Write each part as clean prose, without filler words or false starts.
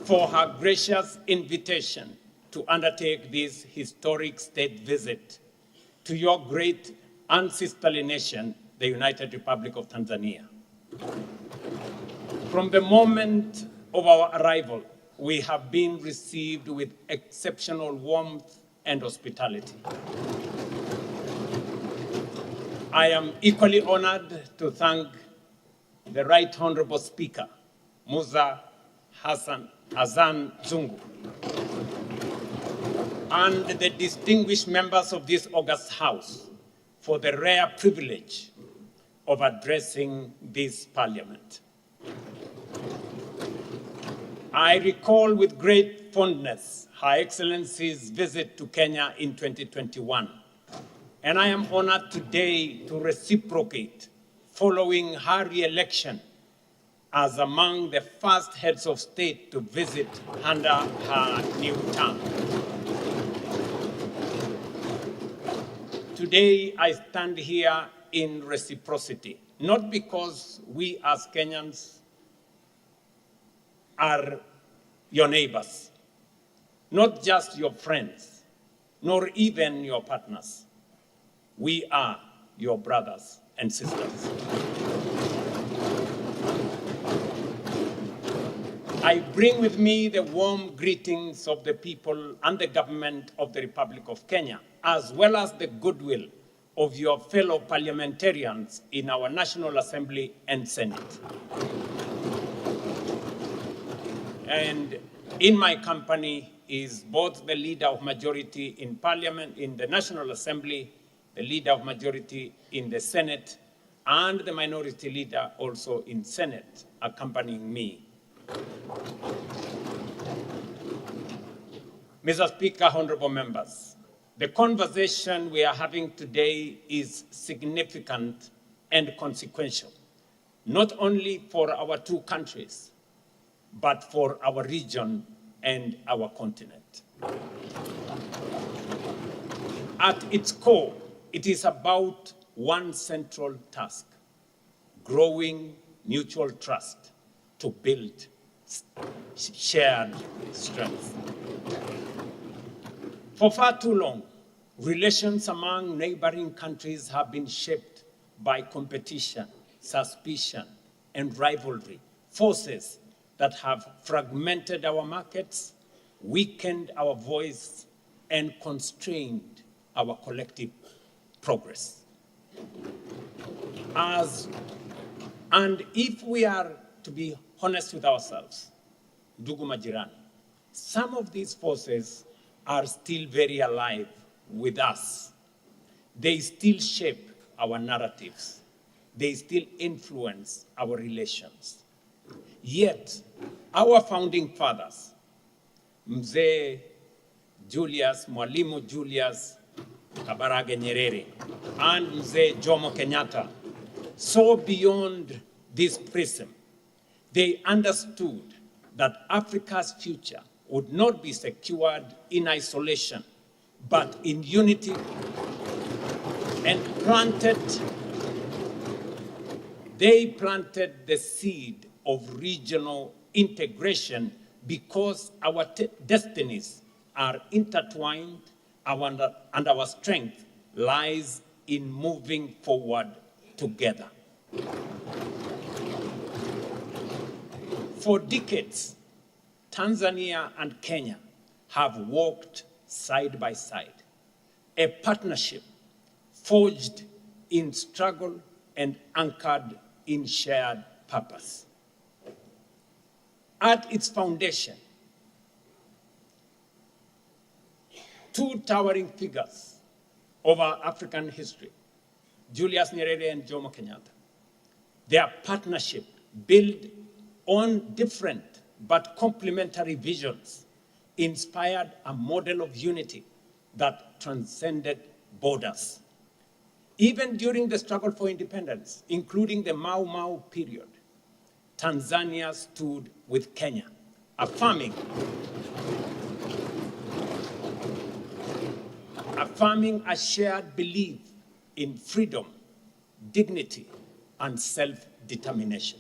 for her gracious invitation to undertake this historic state visit to your great and sisterly nation, the United Republic of Tanzania. From the moment of our arrival, we have been received with exceptional warmth and hospitality. I am equally honored to thank the Right Honorable Speaker, Musa Hassan Zungu, and the distinguished members of this august House for the rare privilege of addressing this Parliament. I recall with great fondness Her Excellency's visit to Kenya in 2021, and I am honored today to reciprocate following her re-election as among the first heads of state to visit under her new term. Today, I stand here in reciprocity, not because we as Kenyans are your neighbors, not just your friends, nor even your partners. We are your brothers and sisters. I bring with me the warm greetings of the people and the government of the Republic of Kenya, as well as the goodwill of your fellow parliamentarians in our National Assembly and Senate. And in my company is both the Leader of Majority in Parliament, in the National Assembly, the Leader of Majority in the Senate, and the Minority Leader also in Senate, accompanying me. Mr. Speaker, honorable members, the conversation we are having today is significant and consequential, not only for our two countries, but for our region and our continent. At its core, it is about one central task: growing mutual trust to build shared strength. For far too long, relations among neighboring countries have been shaped by competition, suspicion, and rivalry, forces that have fragmented our markets, weakened our voice, and constrained our collective progress. And if we are to be honest with ourselves, ndugu majirani, some of these forces are still very alive with us. They still shape our narratives. They still influence our relations. Yet, our founding fathers, Mzee Mwalimu Julius Kabarage Nyerere, and Mzee Jomo Kenyatta, saw beyond this prism. They understood that Africa's future would not be secured in isolation, but in unity, and they planted the seed of regional integration because our destinies are intertwined, and our strength lies in moving forward together. For decades, Tanzania and Kenya have walked side by side, a partnership forged in struggle and anchored in shared purpose. At its foundation, two towering figures of our African history, Julius Nyerere and Jomo Kenyatta. Their partnership built on different but complementary visions inspired a model of unity that transcended borders. Even during the struggle for independence, including the Mau Mau period, Tanzania stood with Kenya, affirming a shared belief in freedom, dignity, and self-determination.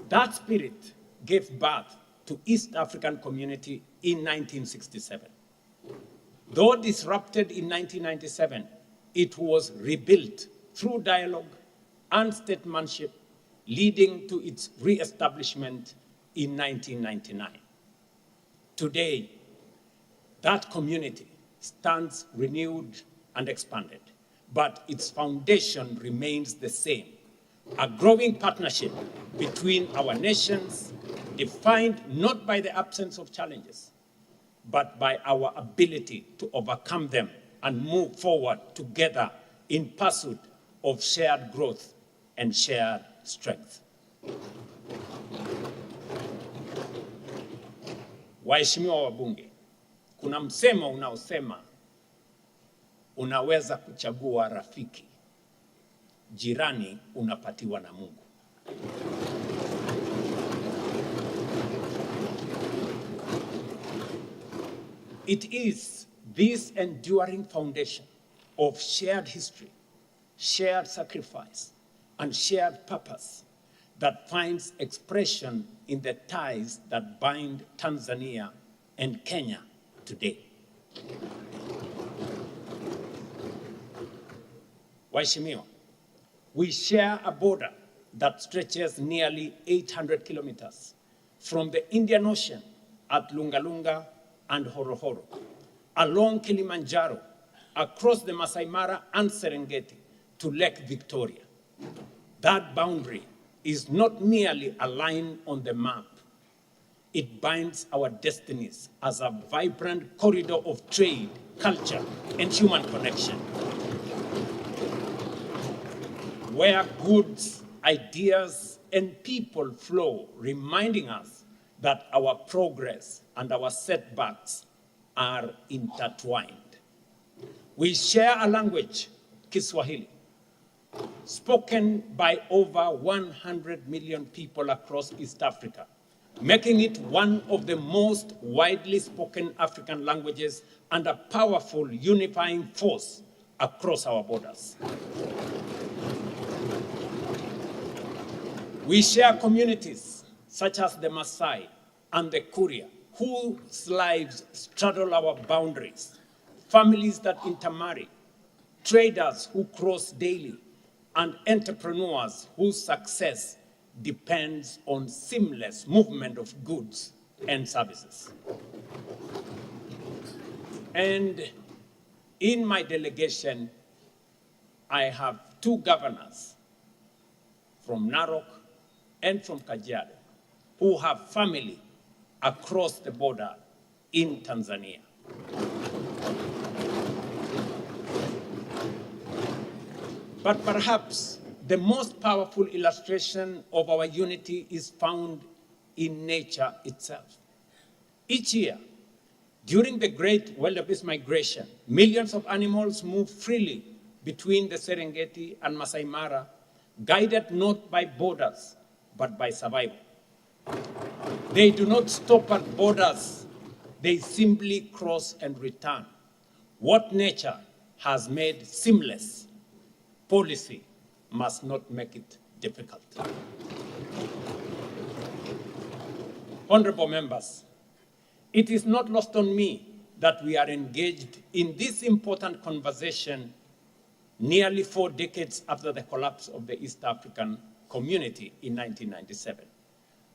That spirit gave birth to East African Community in 1967. Though disrupted in 1997, it was rebuilt through dialogue and statesmanship, leading to its re-establishment in 1999. Today, that community stands renewed and expanded, but its foundation remains the same: a growing partnership between our nations, defined not by the absence of challenges, but by our ability to overcome them and move forward together in pursuit of shared growth and shared strength. Waheshimiwa wabunge, kuna msemo unaosema unaweza kuchagua rafiki, jirani unapatiwa na Mungu. It is this enduring foundation of shared history, shared sacrifice, and shared purpose that finds expression in the ties that bind Tanzania and Kenya today. Waheshimiwa, we share a border that stretches nearly 800 kilometers from the Indian Ocean at Lunga Lunga and Horohoro, along Kilimanjaro, across the Masai Mara and Serengeti to Lake Victoria. That boundary is not merely a line on the map. It binds our destinies as a vibrant corridor of trade, culture, and human connection, where goods, ideas, and people flow, reminding us that our progress and our setbacks are intertwined. We share a language, Kiswahili, spoken by over 100 million people across East Africa, making it one of the most widely spoken African languages and a powerful unifying force across our borders. We share communities such as the Maasai and the Kuria, whose lives straddle our boundaries, families that intermarry, traders who cross daily, and entrepreneurs whose success depends on seamless movement of goods and services. And in my delegation, I have two governors from Narok and from Kajiado who have family across the border in Tanzania. But perhaps the most powerful illustration of our unity is found in nature itself. Each year, during the Great Wildebeest Migration, millions of animals move freely between the Serengeti and Masai Mara, guided not by borders, but by survival. They do not stop at borders. They simply cross and return. What nature has made seamless, policy must not make it difficult. Honorable members, it is not lost on me that we are engaged in this important conversation nearly 4 decades after the collapse of the East African Community in 1997.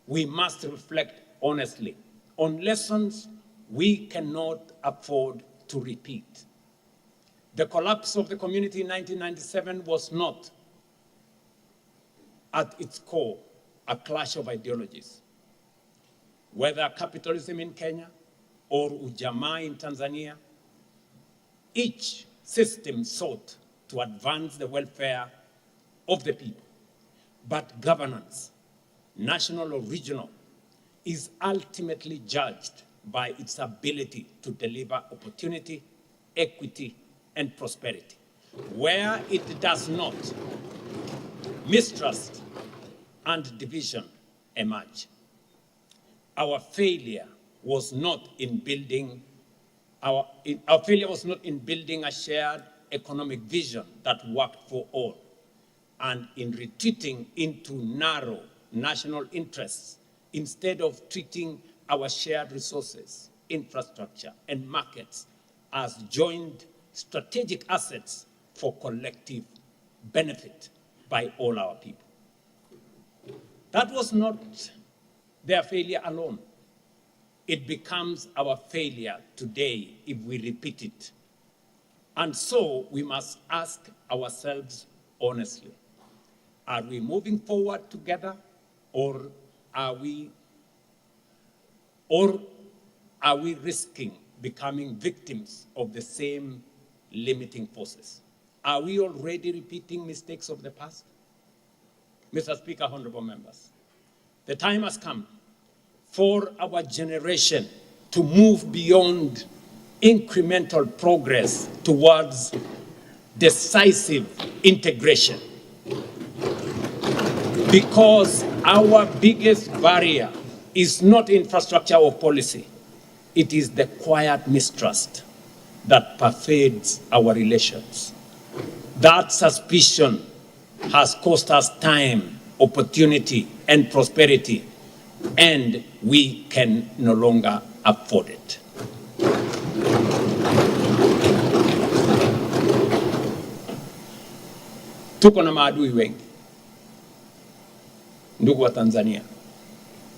We must reflect honestly on lessons we cannot afford to repeat. The collapse of the community in 1997 was not, at its core, a clash of ideologies. Whether capitalism in Kenya or ujamaa in Tanzania, each system sought to advance the welfare of the people. But governance, national or regional, is ultimately judged by its ability to deliver opportunity, equity, and prosperity. Where it does not, mistrust and division emerge. Our failure was not in building a shared economic vision that worked for all, and in retreating into narrow national interests instead of treating our shared resources, infrastructure, and markets as joint strategic assets for collective benefit by all our people. That was not their failure alone. It becomes our failure today if we repeat it. And so we must ask ourselves honestly, are we moving forward together, or are we risking becoming victims of the same limiting forces? Are we already repeating mistakes of the past? Mr. Speaker, honorable members, the time has come for our generation to move beyond incremental progress towards decisive integration. Because our biggest barrier is not infrastructure or policy, it is the quiet mistrust that pervades our relations. That suspicion has cost us time, opportunity, and prosperity, and we can no longer afford it. Tuko na maadui wengi, ndugu wa Tanzania,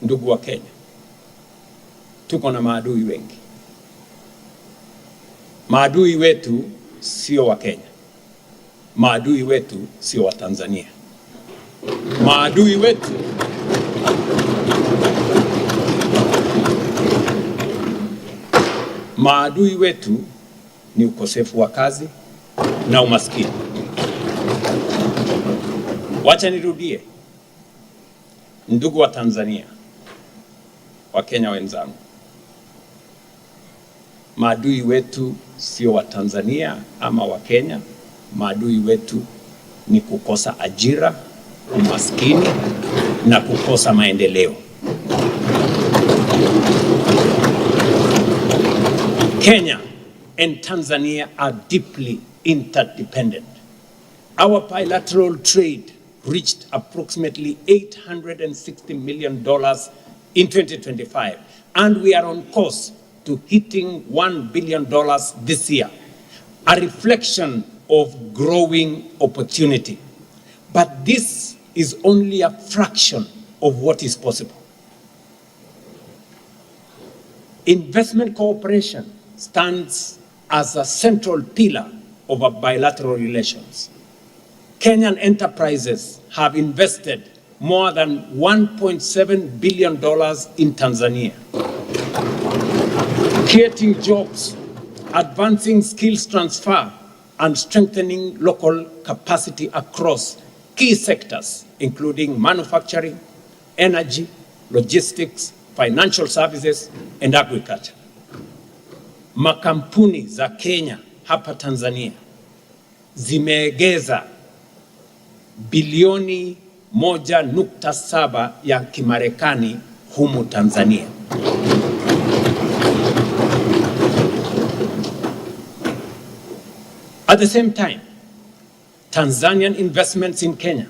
ndugu wa Kenya. Tuko na maadui wengi. Maadui wetu sio wa Kenya. Maadui wetu sio wa Tanzania. Maadui wetu ni ukosefu wa kazi na umaskini. Wacha nirudie. Ndugu wa Tanzania, wa Kenya wenzangu, maadui wetu sio wa Tanzania ama wa Kenya. Maadui wetu ni kukosa ajira, umaskini na kukosa maendeleo. Kenya and Tanzania are deeply interdependent. Our bilateral trade reached approximately $860 million in 2025, and we are on course to hitting $1 billion this year, a reflection of growing opportunity. But this is only a fraction of what is possible. Investment cooperation stands as a central pillar of our bilateral relations. Kenyan enterprises have invested more than $1.7 billion in Tanzania, creating jobs, advancing skills transfer, and strengthening local capacity across key sectors, including manufacturing, energy, logistics, financial services, and agriculture. Makampuni za Kenya hapa Tanzania zimeegeza bilioni 1.7 ya Kimarekani humu Tanzania. At the same time, Tanzanian investments in Kenya,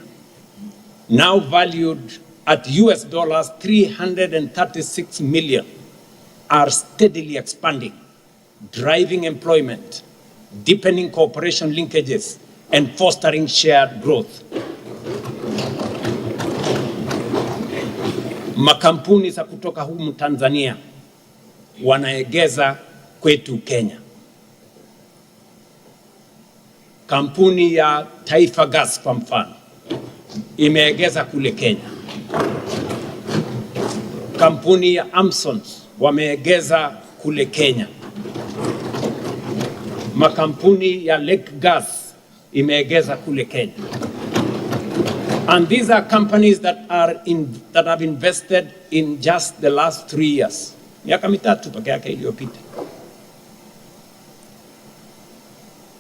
now valued at US dollars 336 million, are steadily expanding, driving employment, deepening cooperation linkages, and fostering shared growth. Makampuni za kutoka humu Tanzania wanaegeza kwetu Kenya. Kampuni ya Taifa Gas kwa mfano imeegeza kule Kenya. Kampuni ya Amsons wameegeza kule Kenya. Makampuni ya Lake Gas imeegeza kule Kenya. And these are companies that have invested in just the last 3 years. Miaka mitatu peke yake iliyopita.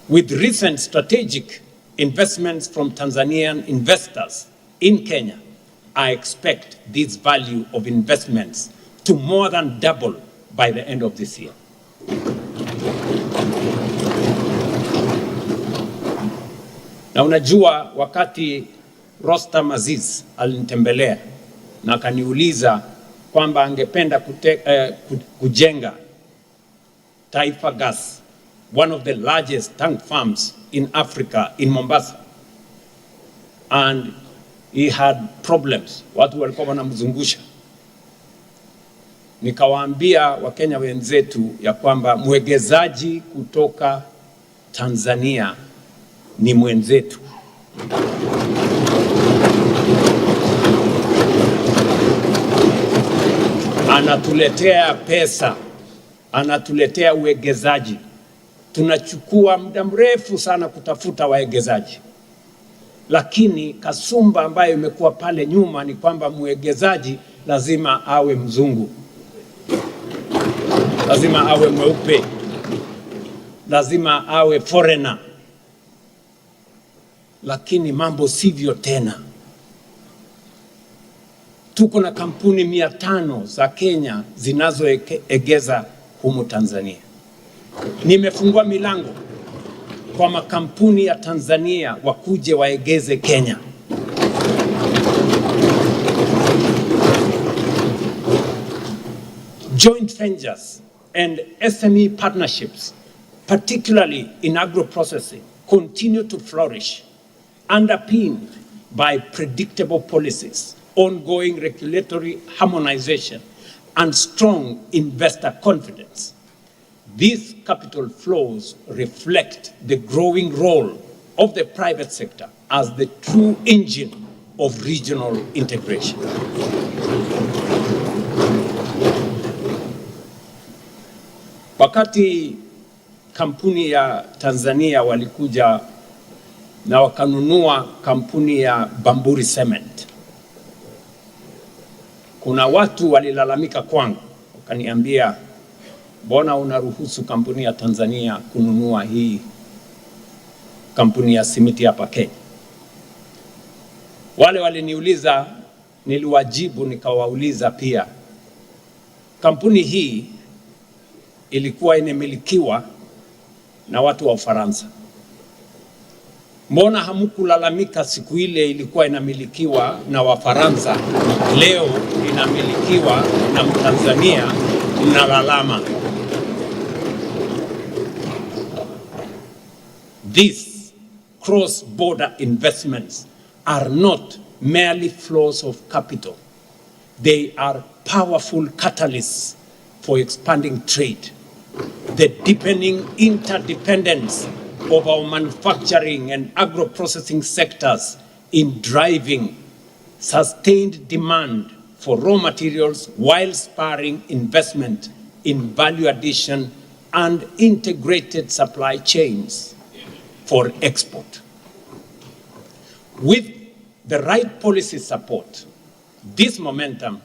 With recent strategic investments from Tanzanian investors in Kenya, I expect this value of investments to more than double by the end of this year. Na unajua, wakati Rostam Aziz alinitembelea na akaniuliza kwamba angependa kujenga Taifa Gas, one of the largest tank farms in Africa, in Mombasa. And he had problems. Watu walikuwa wanamzungusha. Nikawaambia Wakenya wenzetu ya kwamba mwegezaji kutoka Tanzania ni mwenzetu. Anatuletea pesa, anatuletea uwegezaji. Tunachukua muda mrefu sana kutafuta wawegezaji. Lakini kasumba ambayo imekuwa pale nyuma ni kwamba mwegezaji lazima awe mzungu, lazima awe mweupe, lazima awe foreigner. Lakini mambo sivyo tena. Tuko na kampuni 500 za Kenya zinazoegeza humu Tanzania. Nimefungua milango kwa makampuni ya Tanzania wakuje waegeze Kenya. Joint ventures and SME partnerships, particularly in agro-processing, continue to flourish, underpinned by predictable policies, ongoing regulatory harmonization, and strong investor confidence. These capital flows reflect the growing role of the private sector as the true engine of regional integration. Wakati kampuni ya Tanzania walikuja na wakanunua kampuni ya Bamburi Cement, kuna watu walilalamika kwangu, wakaniambia, mbona unaruhusu kampuni ya Tanzania kununua hii kampuni ya simiti hapa Kenya? Wale waliniuliza, niliwajibu nikawauliza pia, kampuni hii ilikuwa inamilikiwa na watu wa Ufaransa. Mbona hamkulalamika siku ile ilikuwa inamilikiwa na Wafaransa, leo inamilikiwa na Mtanzania, mnalalama? These cross-border investments are not merely flows of capital. They are powerful catalysts for expanding trade, the deepening interdependence of our manufacturing and agro-processing sectors in driving sustained demand for raw materials while spurring investment in value addition and integrated supply chains for export. With the right policy support, this momentum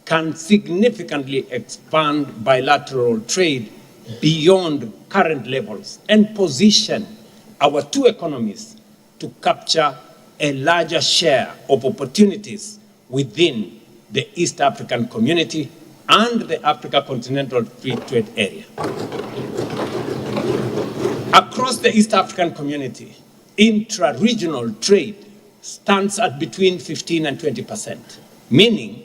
can significantly expand bilateral trade beyond current levels and position our two economies to capture a larger share of opportunities within the East African community and the Africa Continental Free Trade Area. Across the East African community, intra-regional trade stands at between 15 and 20%, meaning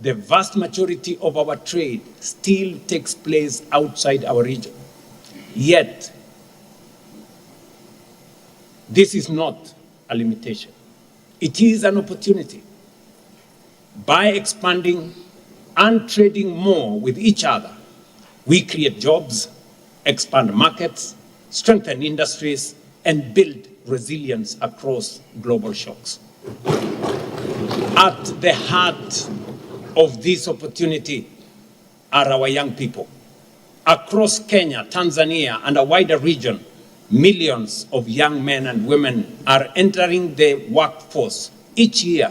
the vast majority of our trade still takes place outside our region. Yet, this is not a limitation. It is an opportunity. By expanding and trading more with each other, we create jobs, expand markets, strengthen industries, and build resilience across global shocks. At the heart of this opportunity are our young people. Across Kenya, Tanzania, and a wider region, millions of young men and women are entering the workforce each year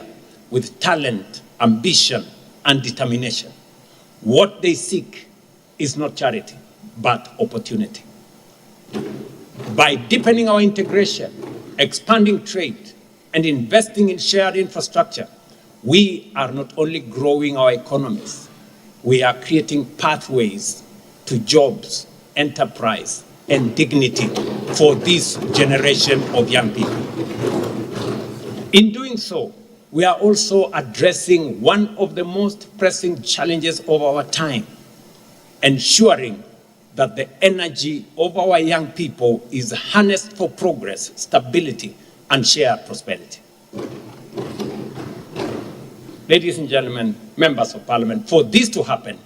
with talent, ambition, and determination. What they seek is not charity, but opportunity. By deepening our integration, expanding trade, and investing in shared infrastructure, we are not only growing our economies, we are creating pathways to jobs, enterprise, and dignity for this generation of young people. In doing so, we are also addressing one of the most pressing challenges of our time, ensuring that the energy of our young people is harnessed for progress, stability, and shared prosperity. Ladies and gentlemen, members of parliament, for this to happen,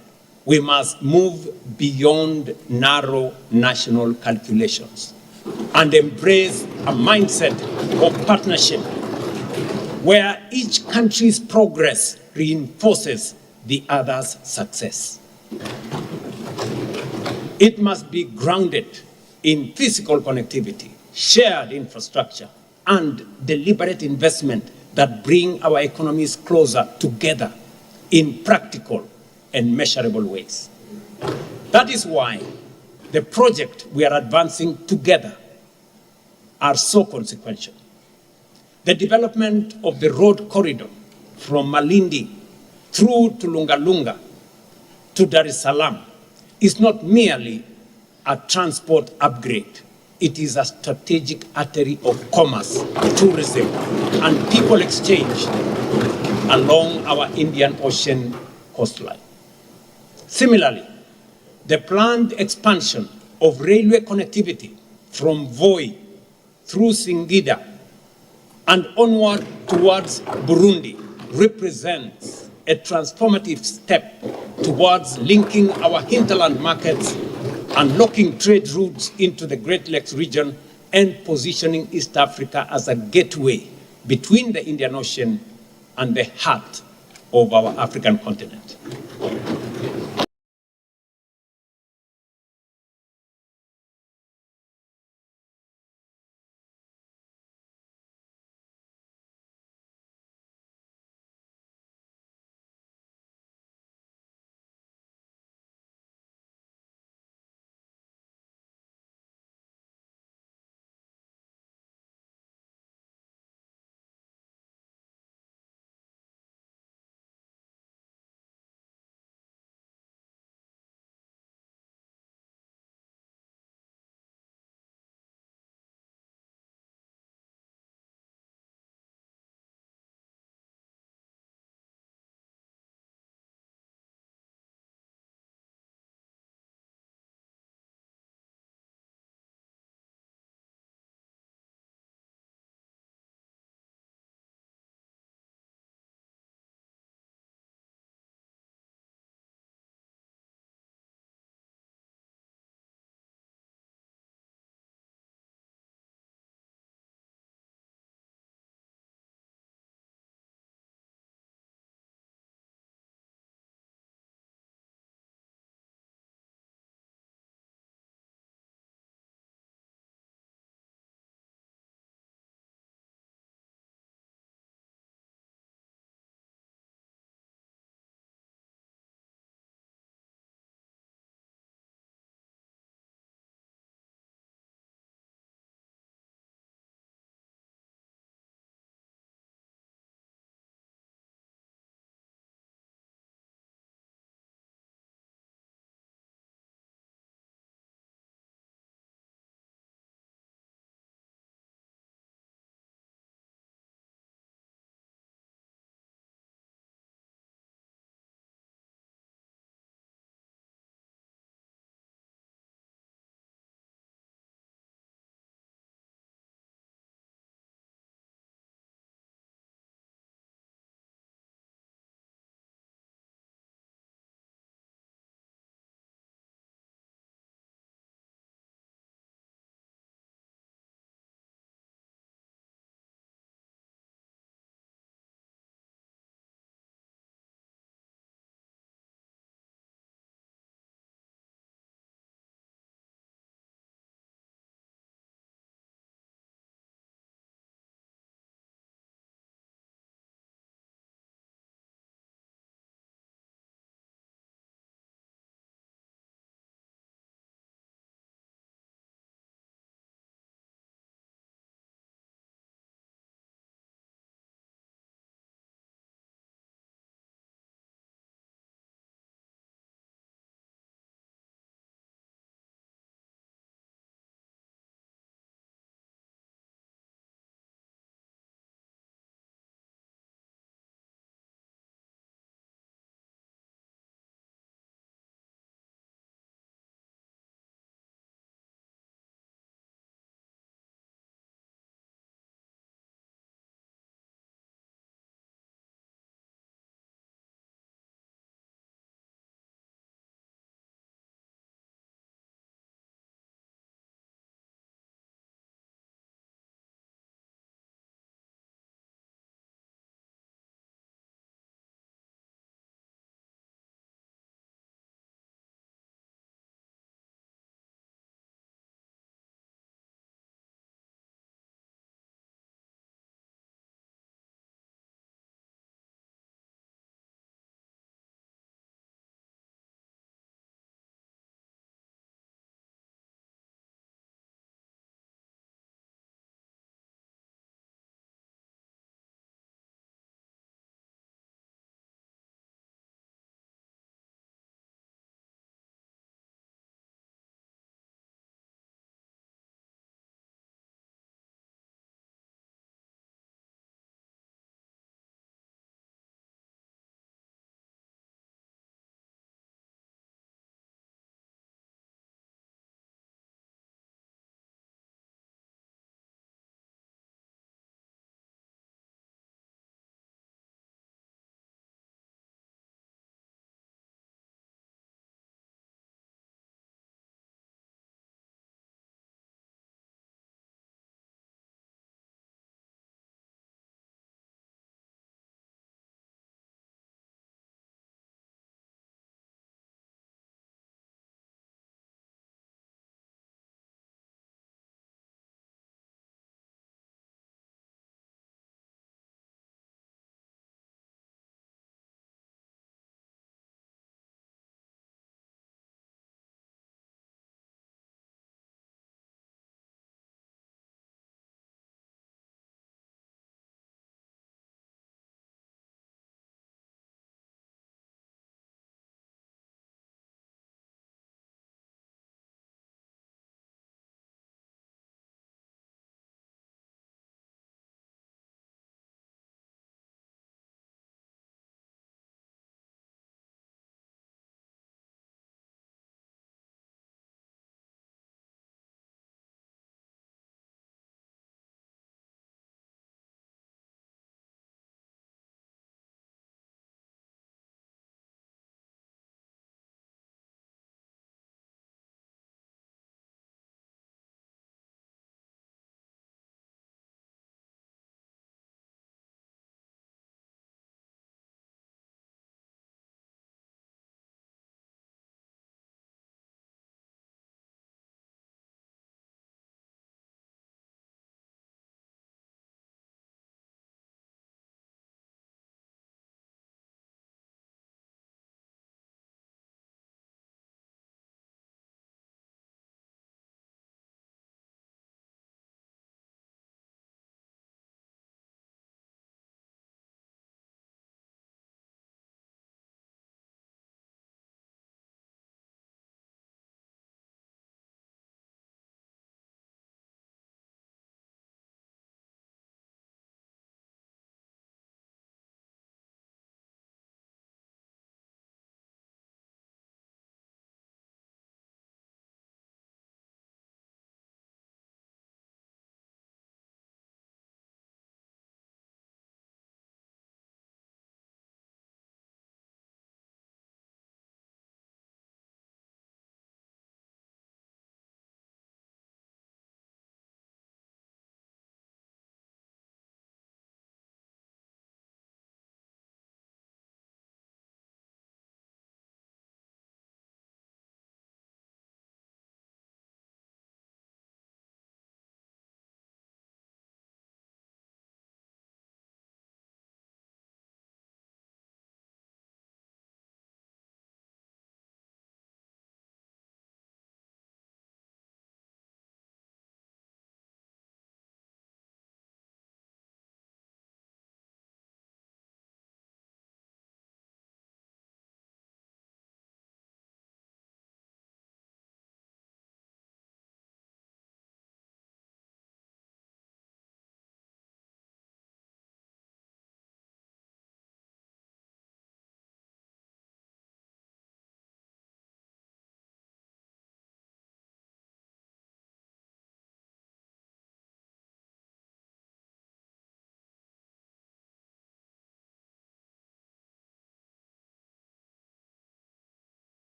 we must move beyond narrow national calculations and embrace a mindset of partnership where each country's progress reinforces the other's success. It must be grounded in physical connectivity, shared infrastructure, and deliberate investment that bring our economies closer together in practical and measurable ways. That is why the project we are advancing together are so consequential. The development of the road corridor from Malindi through to Lungalunga to Dar es Salaam is not merely a transport upgrade. It is a strategic artery of commerce, tourism, and people exchange along our Indian Ocean coastline. Similarly, the planned expansion of railway connectivity from Voi through Singida and onward towards Burundi represents a transformative step towards linking our hinterland markets, unlocking trade routes into the Great Lakes region, and positioning East Africa as a gateway between the Indian Ocean and the heart of our African continent.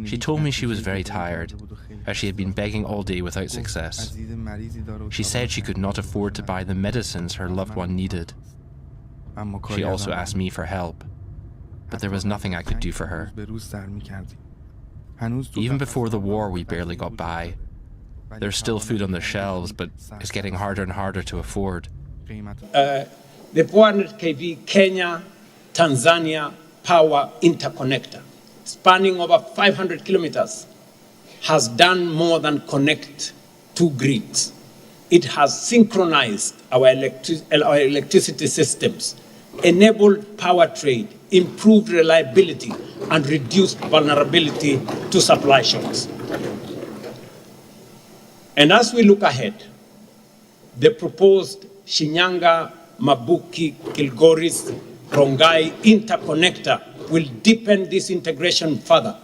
She told me she was very tired, as she had been begging all day without success. She said she could not afford to buy the medicines her loved one needed. She also asked me for help, but there was nothing I could do for her. Even before the war, we barely got by. There's still food on the shelves, but it's getting harder and harder to afford. The 400 kV Kenya, Tanzania power interconnector, spanning over 500 kilometers, has done more than connect two grids. It has synchronized our electricity systems, enabled power trade, improved reliability, and reduced vulnerability to supply shocks. And as we look ahead, the proposed Shinyanga, Mabuki, Kilgoris, Rongai interconnector will deepen this integration further.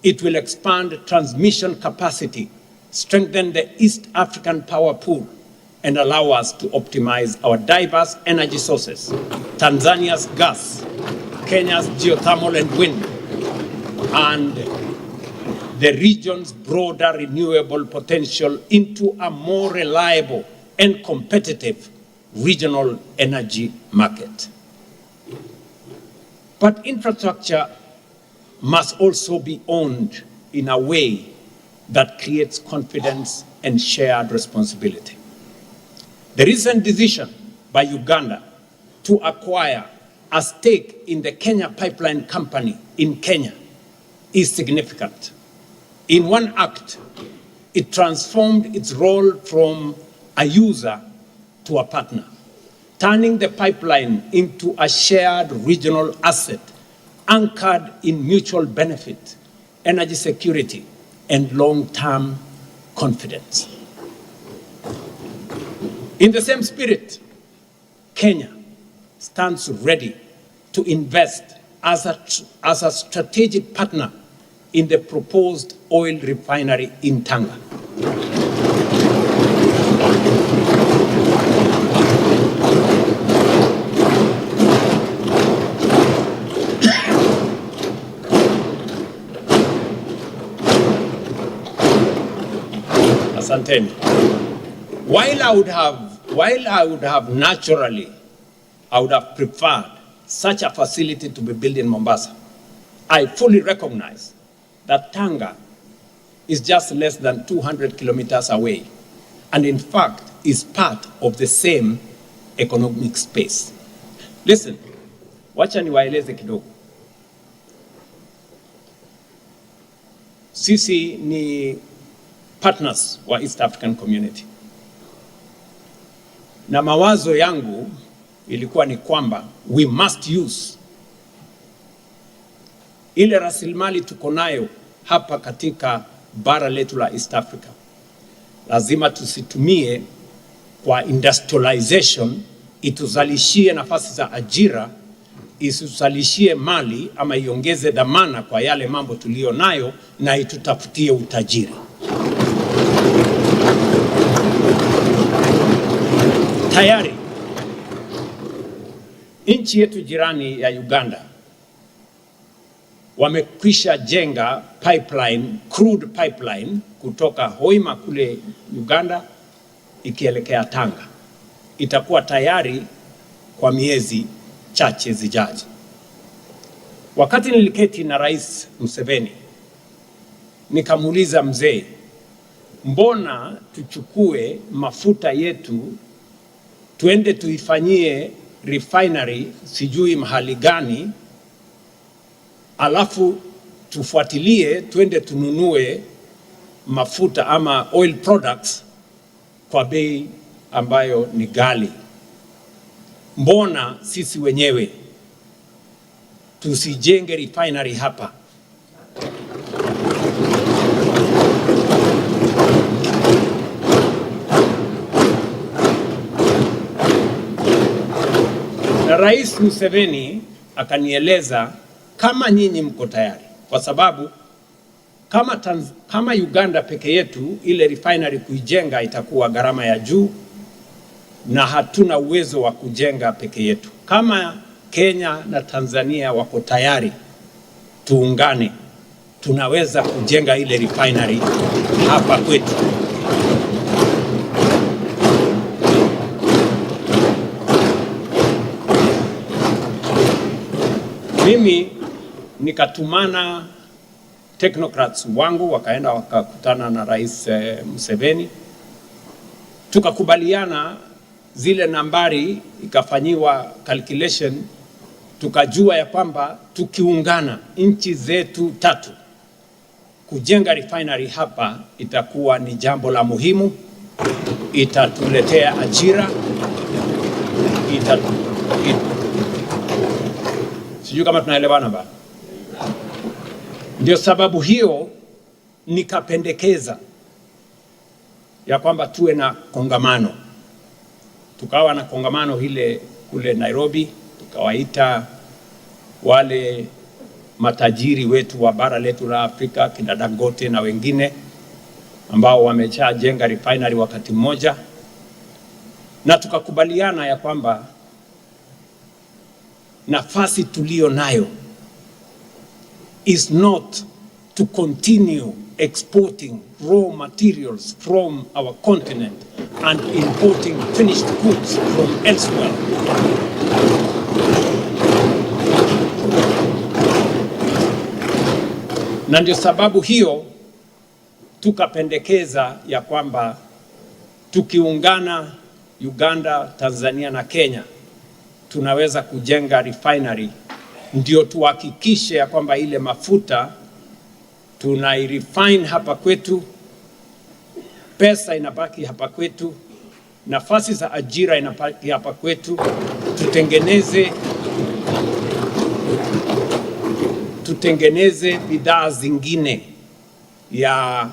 It will expand transmission capacity, strengthen the East African power pool, and allow us to optimize our diverse energy sources, Tanzania's gas, Kenya's geothermal and wind, and the region's broader renewable potential into a more reliable and competitive regional energy market. But infrastructure must also be owned in a way that creates confidence and shared responsibility. The recent decision by Uganda to acquire a stake in the Kenya Pipeline Company in Kenya is significant. In one act, it transformed its role from a user to a partner, turning the pipeline into a shared regional asset anchored in mutual benefit, energy security, and long-term confidence. In the same spirit, Kenya stands ready to invest as a strategic partner in the proposed oil refinery in Tanga. Asanteni. While I would have naturally, I would have preferred such a facility to be built in Mombasa, I fully recognize that Tanga is just less than 200 kilometers away, and in fact is part of the same economic space. Listen, wacha niwaeleze kidogo. Sisi ni partners wa East African Community. Na mawazo yangu ilikuwa ni kwamba we must use ile rasilimali tuko nayo hapa katika bara letu la East Africa. Lazima tusitumie kwa industrialization ituzalishie nafasi za ajira, isuzalishie mali ama iongeze dhamana kwa yale mambo tulio nayo na itutafutie utajiri. Tayari nchi yetu jirani ya Uganda wamekwisha jenga pipeline, crude pipeline kutoka Hoima kule Uganda ikielekea Tanga. Itakuwa tayari kwa miezi chache zijazo. Wakati niliketi na Rais Museveni, nikamuuliza mzee, mbona tuchukue mafuta yetu tuende tuifanyie refinery sijui mahali gani, alafu tufuatilie tuende tununue mafuta ama oil products kwa bei ambayo ni ghali? Mbona sisi wenyewe tusijenge refinery hapa? Na Rais Museveni akanieleza kama nyinyi mko tayari, kwa sababu kama Uganda peke yetu ile refinery kuijenga itakuwa gharama ya juu na hatuna uwezo wa kujenga peke yetu. Kama Kenya na Tanzania wako tayari, tuungane tunaweza kujenga ile refinery hapa kwetu. Mimi nikatumana technocrats wangu wakaenda wakakutana na Rais Museveni, tukakubaliana zile nambari, ikafanyiwa calculation, tukajua ya kwamba tukiungana nchi zetu tatu kujenga refinery hapa itakuwa ni jambo la muhimu, itatuletea ajira, sijui kama tunaelewana ba. Ndio sababu hiyo nikapendekeza ya kwamba tuwe na kongamano. Tukawa na kongamano hile kule Nairobi, tukawaita wale matajiri wetu wa bara letu la Afrika, kina Dangote na wengine ambao wameshajenga refinery wakati mmoja, na tukakubaliana ya kwamba nafasi tulio nayo is not to continue exporting raw materials from our continent and importing finished goods from elsewhere. Na ndio sababu hiyo tukapendekeza ya kwamba tukiungana Uganda, Tanzania na Kenya tunaweza kujenga refinery, ndio tuhakikishe ya kwamba ile mafuta tunairefine hapa kwetu, pesa inabaki hapa kwetu, nafasi za ajira inabaki hapa kwetu, tutengeneze bidhaa zingine ya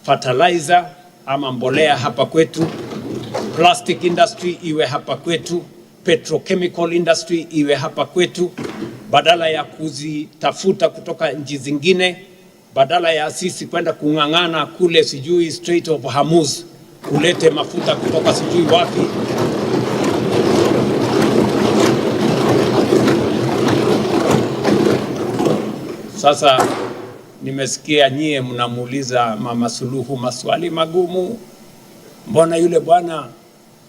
fertilizer ama mbolea hapa kwetu, plastic industry iwe hapa kwetu, petrochemical industry iwe hapa kwetu, badala ya kuzitafuta kutoka nchi zingine, badala ya sisi kwenda kung'ang'ana kule sijui Strait of Hormuz kulete mafuta kutoka sijui wapi. Sasa nimesikia nyie mnamuuliza Mama Suluhu maswali magumu. Mbona yule bwana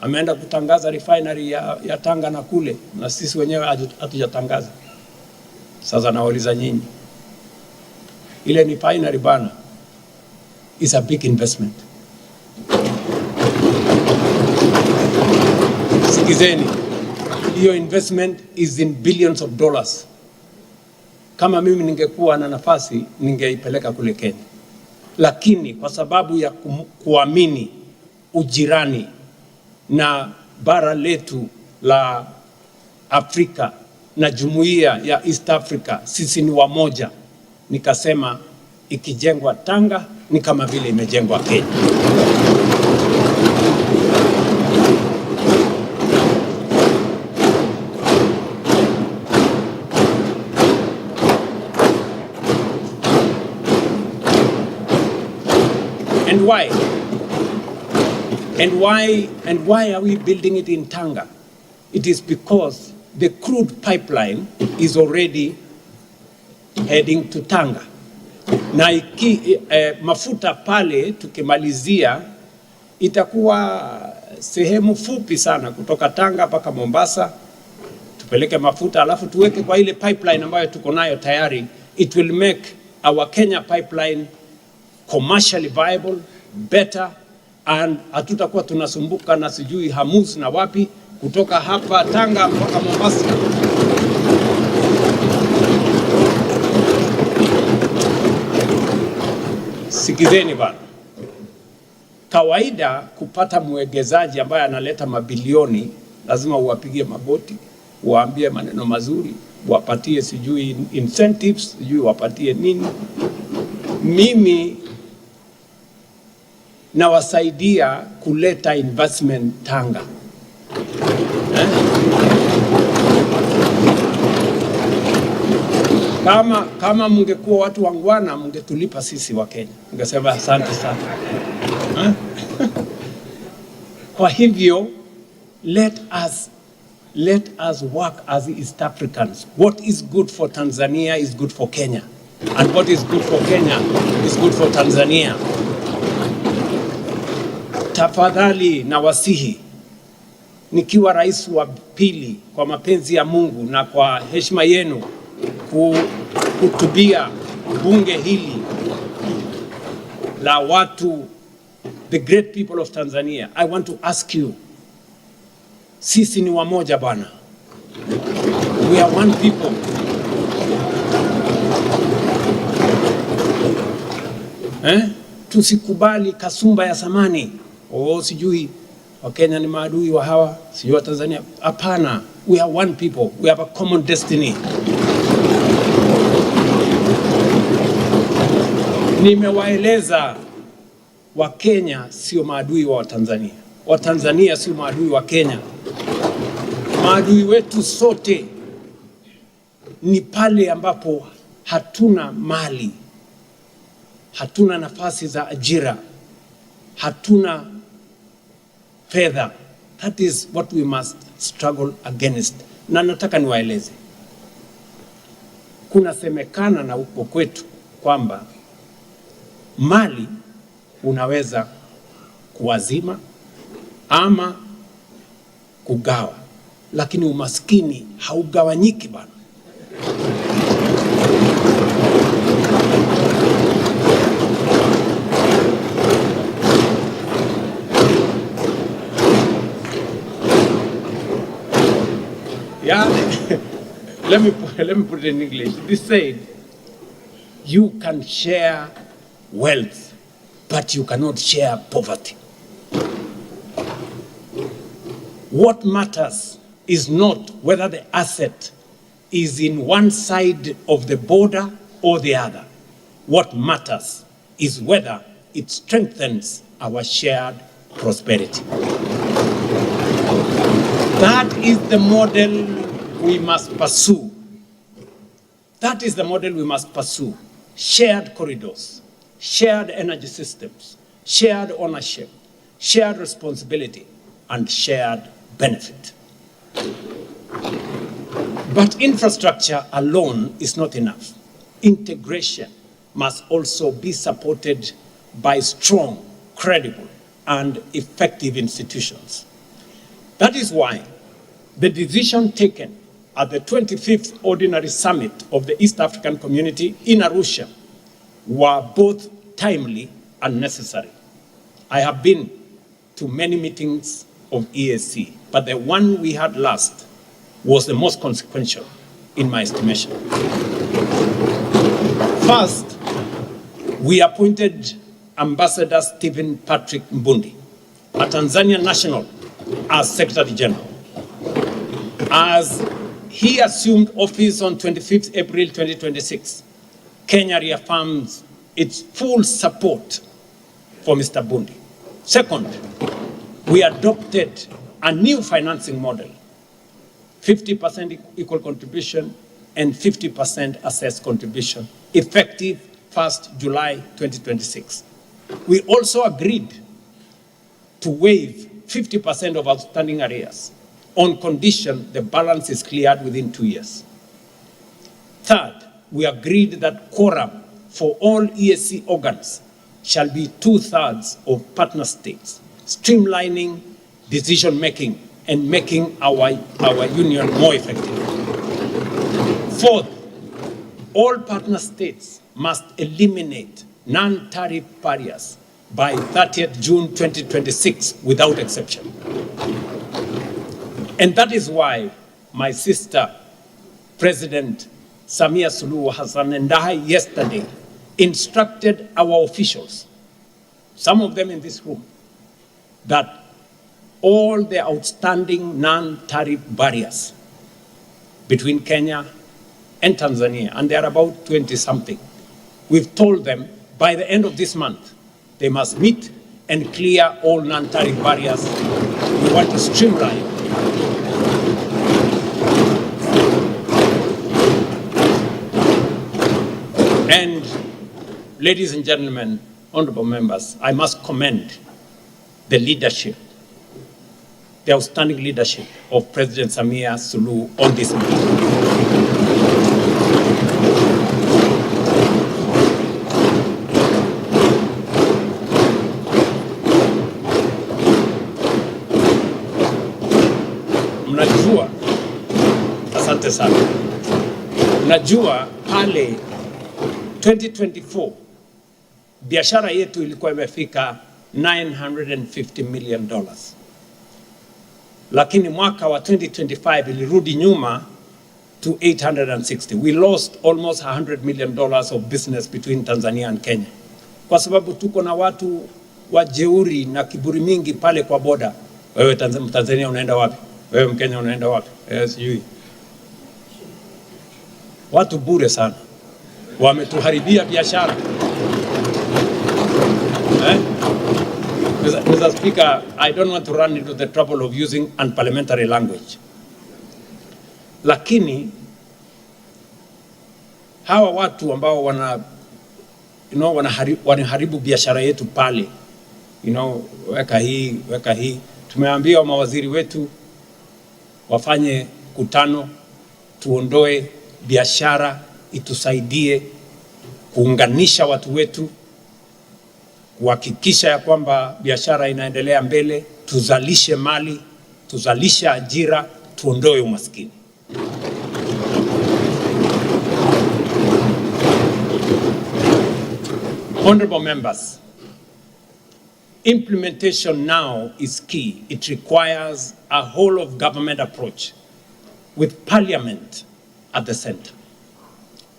ameenda kutangaza refinery ya Tanga na kule, na sisi wenyewe hatujatangaza? Sasa nauliza nyinyi, ile refinery bana is a big investment. Sikizeni, hiyo investment is in billions of dollars. Kama mimi ningekuwa na nafasi ningeipeleka kule Kenya, lakini kwa sababu ya kuamini ujirani na bara letu la Afrika na jumuiya ya East Africa, sisi ni wamoja, nikasema ikijengwa Tanga ni kama vile imejengwa Kenya. And why? And why are we building it in Tanga? It is because the crude pipeline is already heading to Tanga. Na mafuta pale tukimalizia itakuwa sehemu fupi sana kutoka Tanga mpaka Mombasa. Tupeleke mafuta alafu tuweke kwa ile pipeline ambayo tuko nayo tayari. It will make our Kenya pipeline commercially viable, better, and hatutakuwa tunasumbuka na sijui Hormuz na wapi kutoka hapa Tanga mpaka Mombasa. Sikizeni bana, kawaida kupata mwegezaji ambaye analeta mabilioni lazima uwapigie magoti, uwaambie maneno mazuri, wapatie sijui incentives, sijui wapatie nini. Mimi nawasaidia kuleta investment Tanga. Kama mungekuwa watu wangwana, mungetulipa sisi wa Kenya, mungesema asante sana. Kwa hivyo let us work as East Africans. What is good for Tanzania is good for Kenya. And what is good for Kenya is good for Tanzania. Tafadhali na wasihi, nikiwa rais wa pili, kwa mapenzi ya Mungu na kwa heshima yenu, kuhutubia bunge hili la watu, the great people of Tanzania, I want to ask you, sisi ni wamoja bwana. We are one people. Tusikubali kasumba ya samani. Sijui Wakenya ni maadui wa hawa, sijui wa Tanzania. Hapana, we are one people. We have a common destiny. Nimewaeleza Wakenya sio maadui wa Watanzania. Watanzania sio maadui wa Kenya. Maadui wetu sote ni pale ambapo hatuna mali, hatuna nafasi za ajira, hatuna fedha. That is what we must struggle against. Na nataka niwaeleze, kuna semekana na uko kwetu kwamba mali unaweza kuwazima ama kugawa, lakini umaskini haugawanyiki bana. Yeah, let me put it in English. This said, you can share wealth, but you cannot share poverty. What matters is not whether the asset is in one side of the border or the other. What matters is whether it strengthens our shared prosperity. That is the model we must pursue. That is the model we must pursue. Shared corridors, shared energy systems, shared ownership, shared responsibility, and shared benefit. But infrastructure alone is not enough. Integration must also be supported by strong, credible, and effective institutions. That is why the decision taken at the 25th Ordinary Summit of the East African Community in Arusha were both timely and necessary. I have been to many meetings of EAC, but the one we had last was the most consequential in my estimation. First, we appointed Ambassador Stephen Patrick Mbundi, a Tanzanian national, as Secretary General. As he assumed office on 25th April 2026, Kenya reaffirms its full support for Mr. Mbundi. Second, we adopted a new financing model, 50% equal contribution and 50% assessed contribution, effective 1st July 2026. We also agreed to waive 50% of outstanding arrears on condition the balance is cleared within 2 years. Third, we agreed that quorum for all EAC organs shall be 2/3 of partner states, streamlining decision-making and making our union more effective. Fourth, all partner states must eliminate non-tariff barriers by 30th June 2026 without exception. And that is why my sister, President Samia Suluhu Hassan, and I yesterday instructed our officials, some of them in this room, that all the outstanding non-tariff barriers between Kenya and Tanzania, and there are about 20-something, we've told them by the end of this month, they must meet and clear all non-tariff barriers. We want to streamline. And ladies and gentlemen, honorable members, I must commend the leadership, the outstanding leadership of President Samia Suluhu on this matter. mnajua, asante sana, mnajua pale 2024 biashara yetu ilikuwa imefika $950 million. Lakini mwaka wa 2025 ilirudi nyuma to 860. We lost almost $100 million of business between Tanzania and Kenya. Kwa sababu tuko na watu wajeuri na kiburi mingi pale kwa boda. Wewe Tanzania unaenda wapi? Wewe Mkenya unaenda wapi? Sijui. Watu bure sana. Wametuharibia biashara. Mr. Speaker, I don't want to run into the trouble of using unparliamentary language. Lakini hawa watu ambao wanaharibu biashara yetu pale, weka hii. Tumeambia mawaziri wetu wafanye kutano, tuondoe biashara, itusaidie kuunganisha watu wetu, kuhakikisha ya kwamba biashara inaendelea mbele, tuzalishe mali, tuzalishe ajira, tuondoe umaskini. Honorable members, implementation now is key. It requires a whole of government approach with Parliament at the center.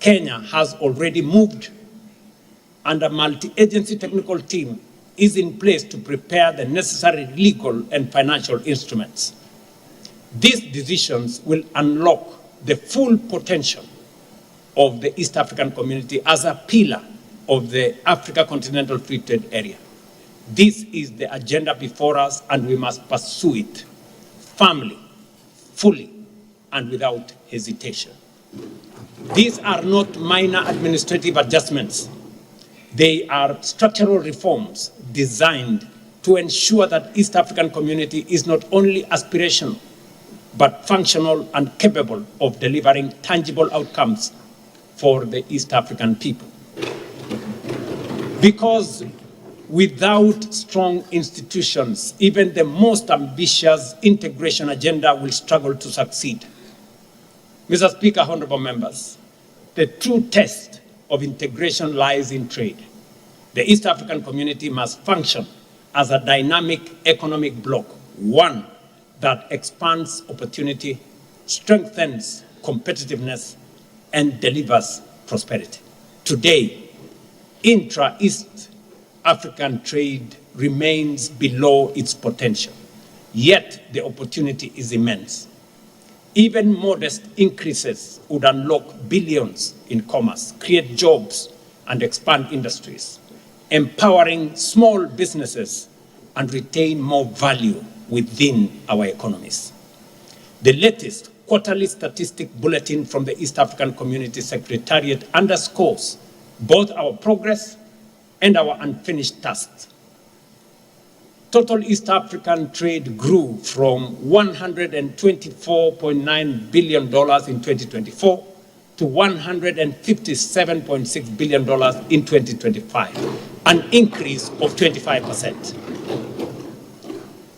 Kenya has already moved, and a multi-agency technical team is in place to prepare the necessary legal and financial instruments. These decisions will unlock the full potential of the East African community as a pillar of the Africa Continental Free Trade Area. This is the agenda before us, and we must pursue it firmly, fully, and without hesitation. These are not minor administrative adjustments. They are structural reforms designed to ensure that East African community is not only aspirational, but functional and capable of delivering tangible outcomes for the East African people. Because without strong institutions, even the most ambitious integration agenda will struggle to succeed. Mr. Speaker, honorable members, the true test of integration lies in trade. The East African community must function as a dynamic economic bloc, one that expands opportunity, strengthens competitiveness, and delivers prosperity. Today, intra-East African trade remains below its potential, yet the opportunity is immense. Even modest increases would unlock billions in commerce, create jobs, and expand industries, empowering small businesses and retain more value within our economies. The latest quarterly statistic bulletin from the East African Community Secretariat underscores both our progress and our unfinished tasks. Total East African trade grew from $124.9 billion in 2024 to $157.6 billion in 2025, an increase of 25%.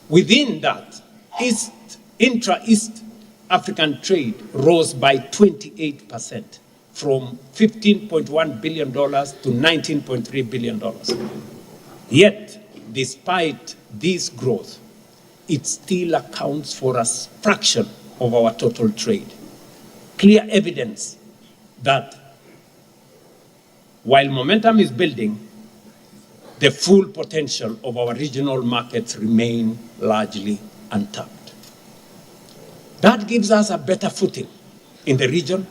Within that, intra-East African trade rose by 28%, from $15.1 billion to $19.3 billion. Yet, despite this growth, it still accounts for a fraction of our total trade. Clear evidence that while momentum is building, the full potential of our regional markets remain largely untapped. That gives us a better footing in the region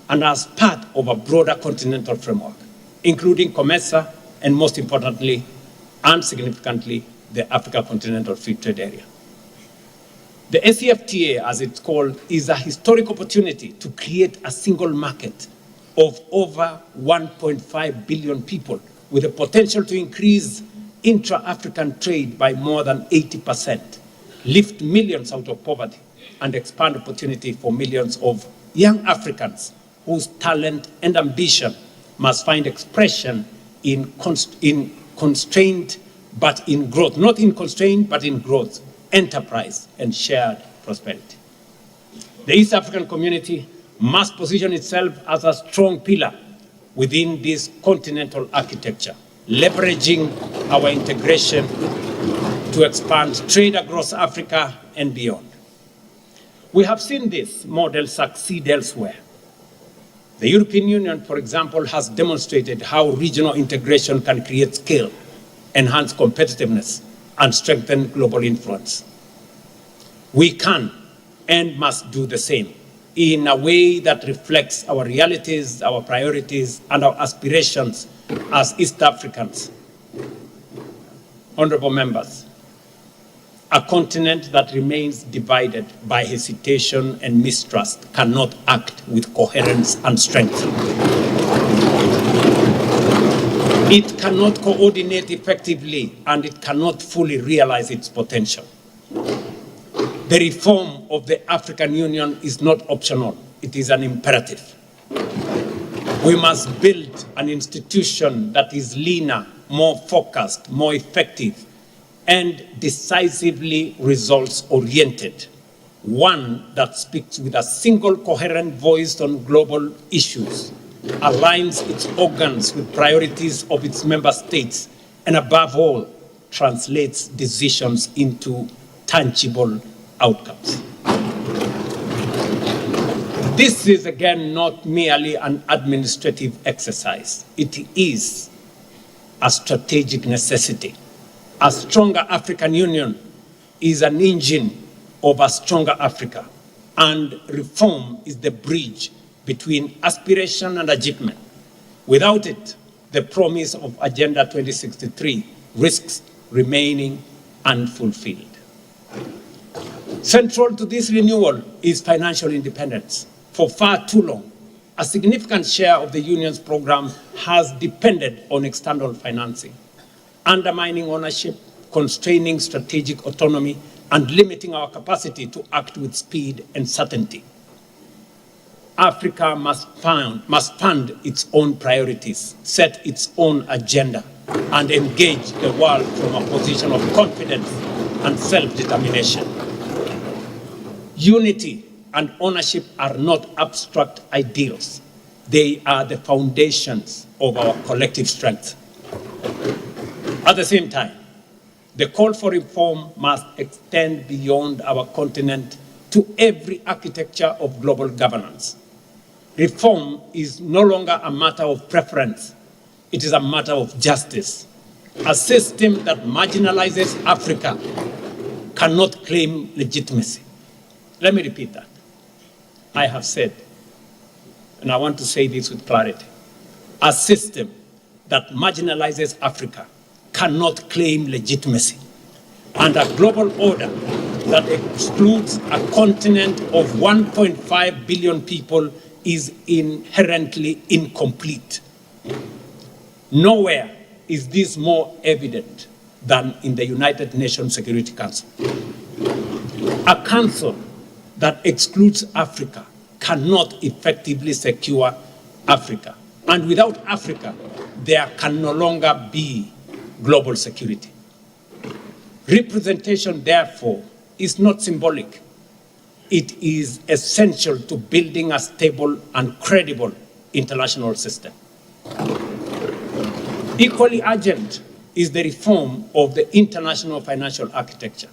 and as part of a broader continental framework, including COMESA and, most importantly and significantly, the Africa Continental Free Trade Area. The ACFTA, as it's called, is a historic opportunity to create a single market of over 1.5 billion people, with the potential to increase intra-African trade by more than 80%, lift millions out of poverty, and expand opportunity for millions of young Africans whose talent and ambition must find expression in constraint but in growth, not in constraint but in growth, enterprise, and shared prosperity. The East African community must position itself as a strong pillar within this continental architecture, leveraging our integration to expand trade across Africa and beyond. We have seen this model succeed elsewhere. The European Union, for example, has demonstrated how regional integration can create scale, enhance competitiveness, and strengthen global influence. We can and must do the same in a way that reflects our realities, our priorities, and our aspirations as East Africans. Honorable members, a continent that remains divided by hesitation and mistrust cannot act with coherence and strength. It cannot coordinate effectively, and it cannot fully realize its potential. The reform of the African Union is not optional, it is an imperative. We must build an institution that is leaner, more focused, more effective, and decisively results-oriented. One that speaks with a single coherent voice on global issues, aligns its organs with priorities of its member states, and above all, translates decisions into tangible outcomes. This is, again, not merely an administrative exercise. It is a strategic necessity. A stronger African Union is an engine of a stronger Africa, and reform is the bridge between aspiration and achievement. Without it, the promise of Agenda 2063 risks remaining unfulfilled. Central to this renewal is financial independence. For far too long, a significant share of the Union's program has depended on external financing, undermining ownership, constraining strategic autonomy, and limiting our capacity to act with speed and certainty. Africa must fund its own priorities, set its own agenda, and engage the world from a position of confidence and self-determination. Unity and ownership are not abstract ideals. They are the foundations of our collective strength. At the same time, the call for reform must extend beyond our continent to every architecture of global governance. Reform is no longer a matter of preference. It is a matter of justice. A system that marginalizes Africa cannot claim legitimacy. Let me repeat that. I have said, and I want to say this with clarity, a system that marginalizes Africa cannot claim legitimacy. And a global order that excludes a continent of 1.5 billion people is inherently incomplete. Nowhere is this more evident than in the United Nations Security Council. A council that excludes Africa cannot effectively secure Africa. And without Africa, there can no longer be global security. Representation, therefore, is not symbolic. It is essential to building a stable and credible international system. Equally urgent is the reform of the international financial architecture.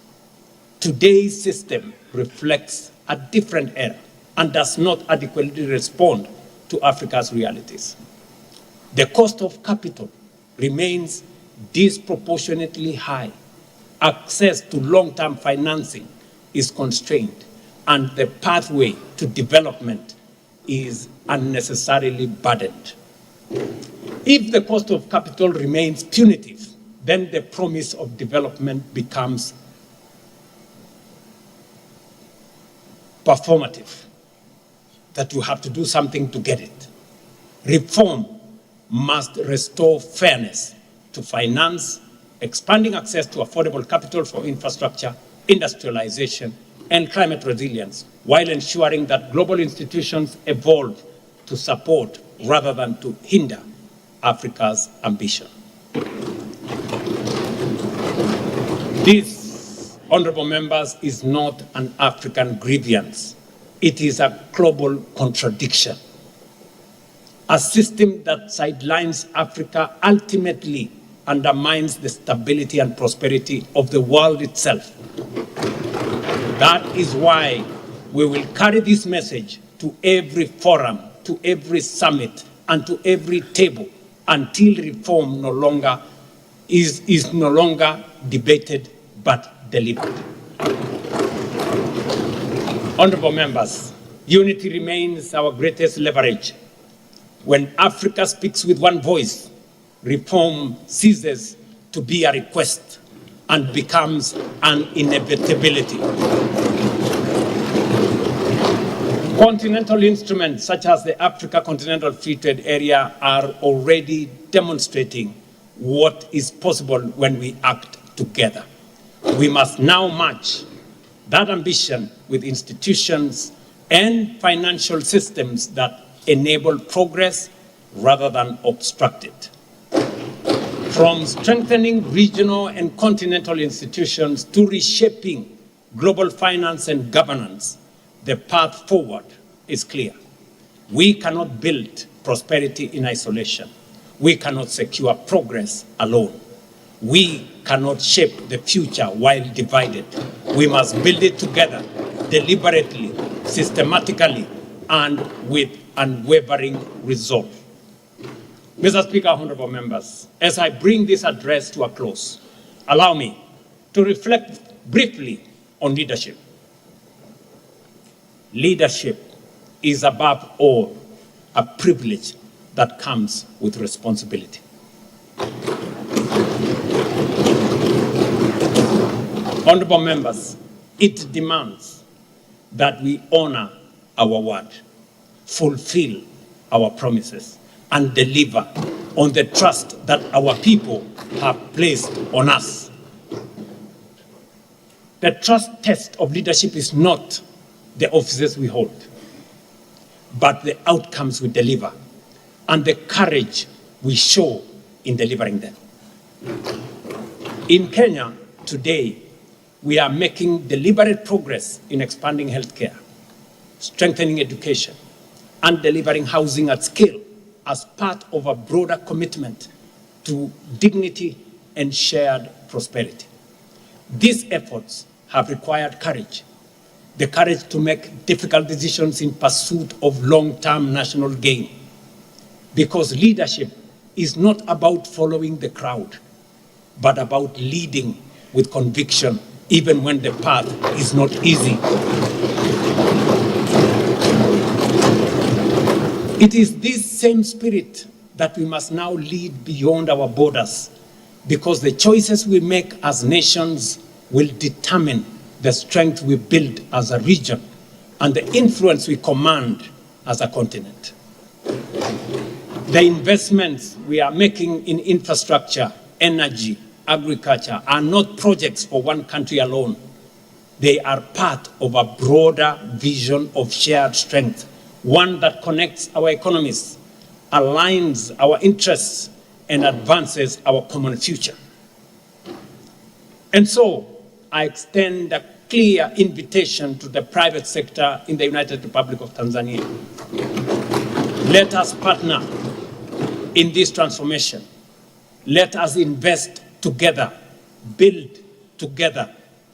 Today's system reflects a different era and does not adequately respond to Africa's realities. The cost of capital remains disproportionately high. Access to long-term financing is constrained, and the pathway to development is unnecessarily burdened. If the cost of capital remains punitive, then the promise of development becomes performative, that you have to do something to get it. Reform must restore fairness to finance, expanding access to affordable capital for infrastructure, industrialization, and climate resilience, while ensuring that global institutions evolve to support rather than to hinder Africa's ambition. This, honorable members, is not an African grievance. It is a global contradiction. A system that sidelines Africa ultimately undermines the stability and prosperity of the world itself. That is why we will carry this message to every forum, to every summit, and to every table until reform is no longer debated but delivered. Honorable members, unity remains our greatest leverage. When Africa speaks with one voice, reform ceases to be a request and becomes an inevitability. Continental instruments such as the Africa Continental Free Trade Area are already demonstrating what is possible when we act together. We must now match that ambition with institutions and financial systems that enable progress rather than obstruct it. From strengthening regional and continental institutions to reshaping global finance and governance, the path forward is clear. We cannot build prosperity in isolation. We cannot secure progress alone. We cannot shape the future while divided. We must build it together, deliberately, systematically, and with unwavering resolve. Mr. Speaker, honorable members, as I bring this address to a close, allow me to reflect briefly on leadership. Leadership is above all a privilege that comes with responsibility. Honorable members, it demands that we honor our word, fulfill our promises, and deliver on the trust that our people have placed on us. The trust test of leadership is not the offices we hold, but the outcomes we deliver and the courage we show in delivering them. In Kenya today, we are making deliberate progress in expanding healthcare, strengthening education, and delivering housing at scale as part of a broader commitment to dignity and shared prosperity. These efforts have required courage, the courage to make difficult decisions in pursuit of long-term national gain. Because leadership is not about following the crowd, but about leading with conviction, even when the path is not easy. It is this same spirit that we must now lead beyond our borders, because the choices we make as nations will determine the strength we build as a region and the influence we command as a continent. The investments we are making in infrastructure, energy, agriculture are not projects for one country alone. They are part of a broader vision of shared strength, one that connects our economies, aligns our interests, and advances our common future. And so, I extend a clear invitation to the private sector in the United Republic of Tanzania. Let us partner in this transformation. Let us invest together, build together,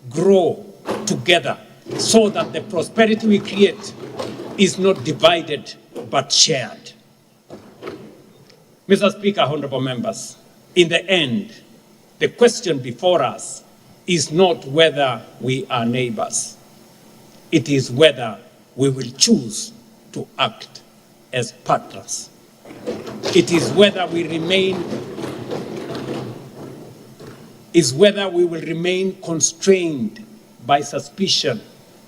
grow together, so that the prosperity we create is not divided but shared. Mr. Speaker, honorable members, in the end, the question before us is not whether we are neighbors. It is whether we will choose to act as partners. It is whether we will remain constrained by suspicion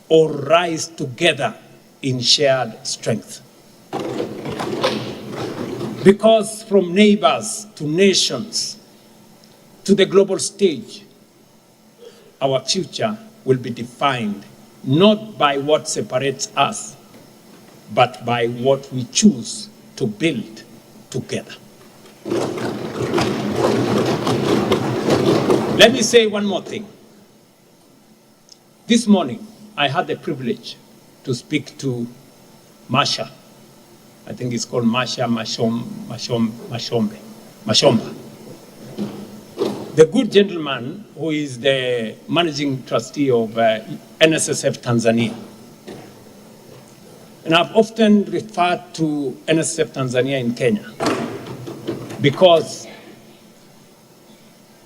or rise together in shared strength. Because from neighbors to nations to the global stage, our future will be defined not by what separates us, but by what we choose to build together. Let me say one more thing. This morning, I had the privilege to speak to Masha. I think it's called Masha Mashomba. The good gentleman who is the managing trustee of NSSF Tanzania. And I've often referred to NSSF Tanzania in Kenya because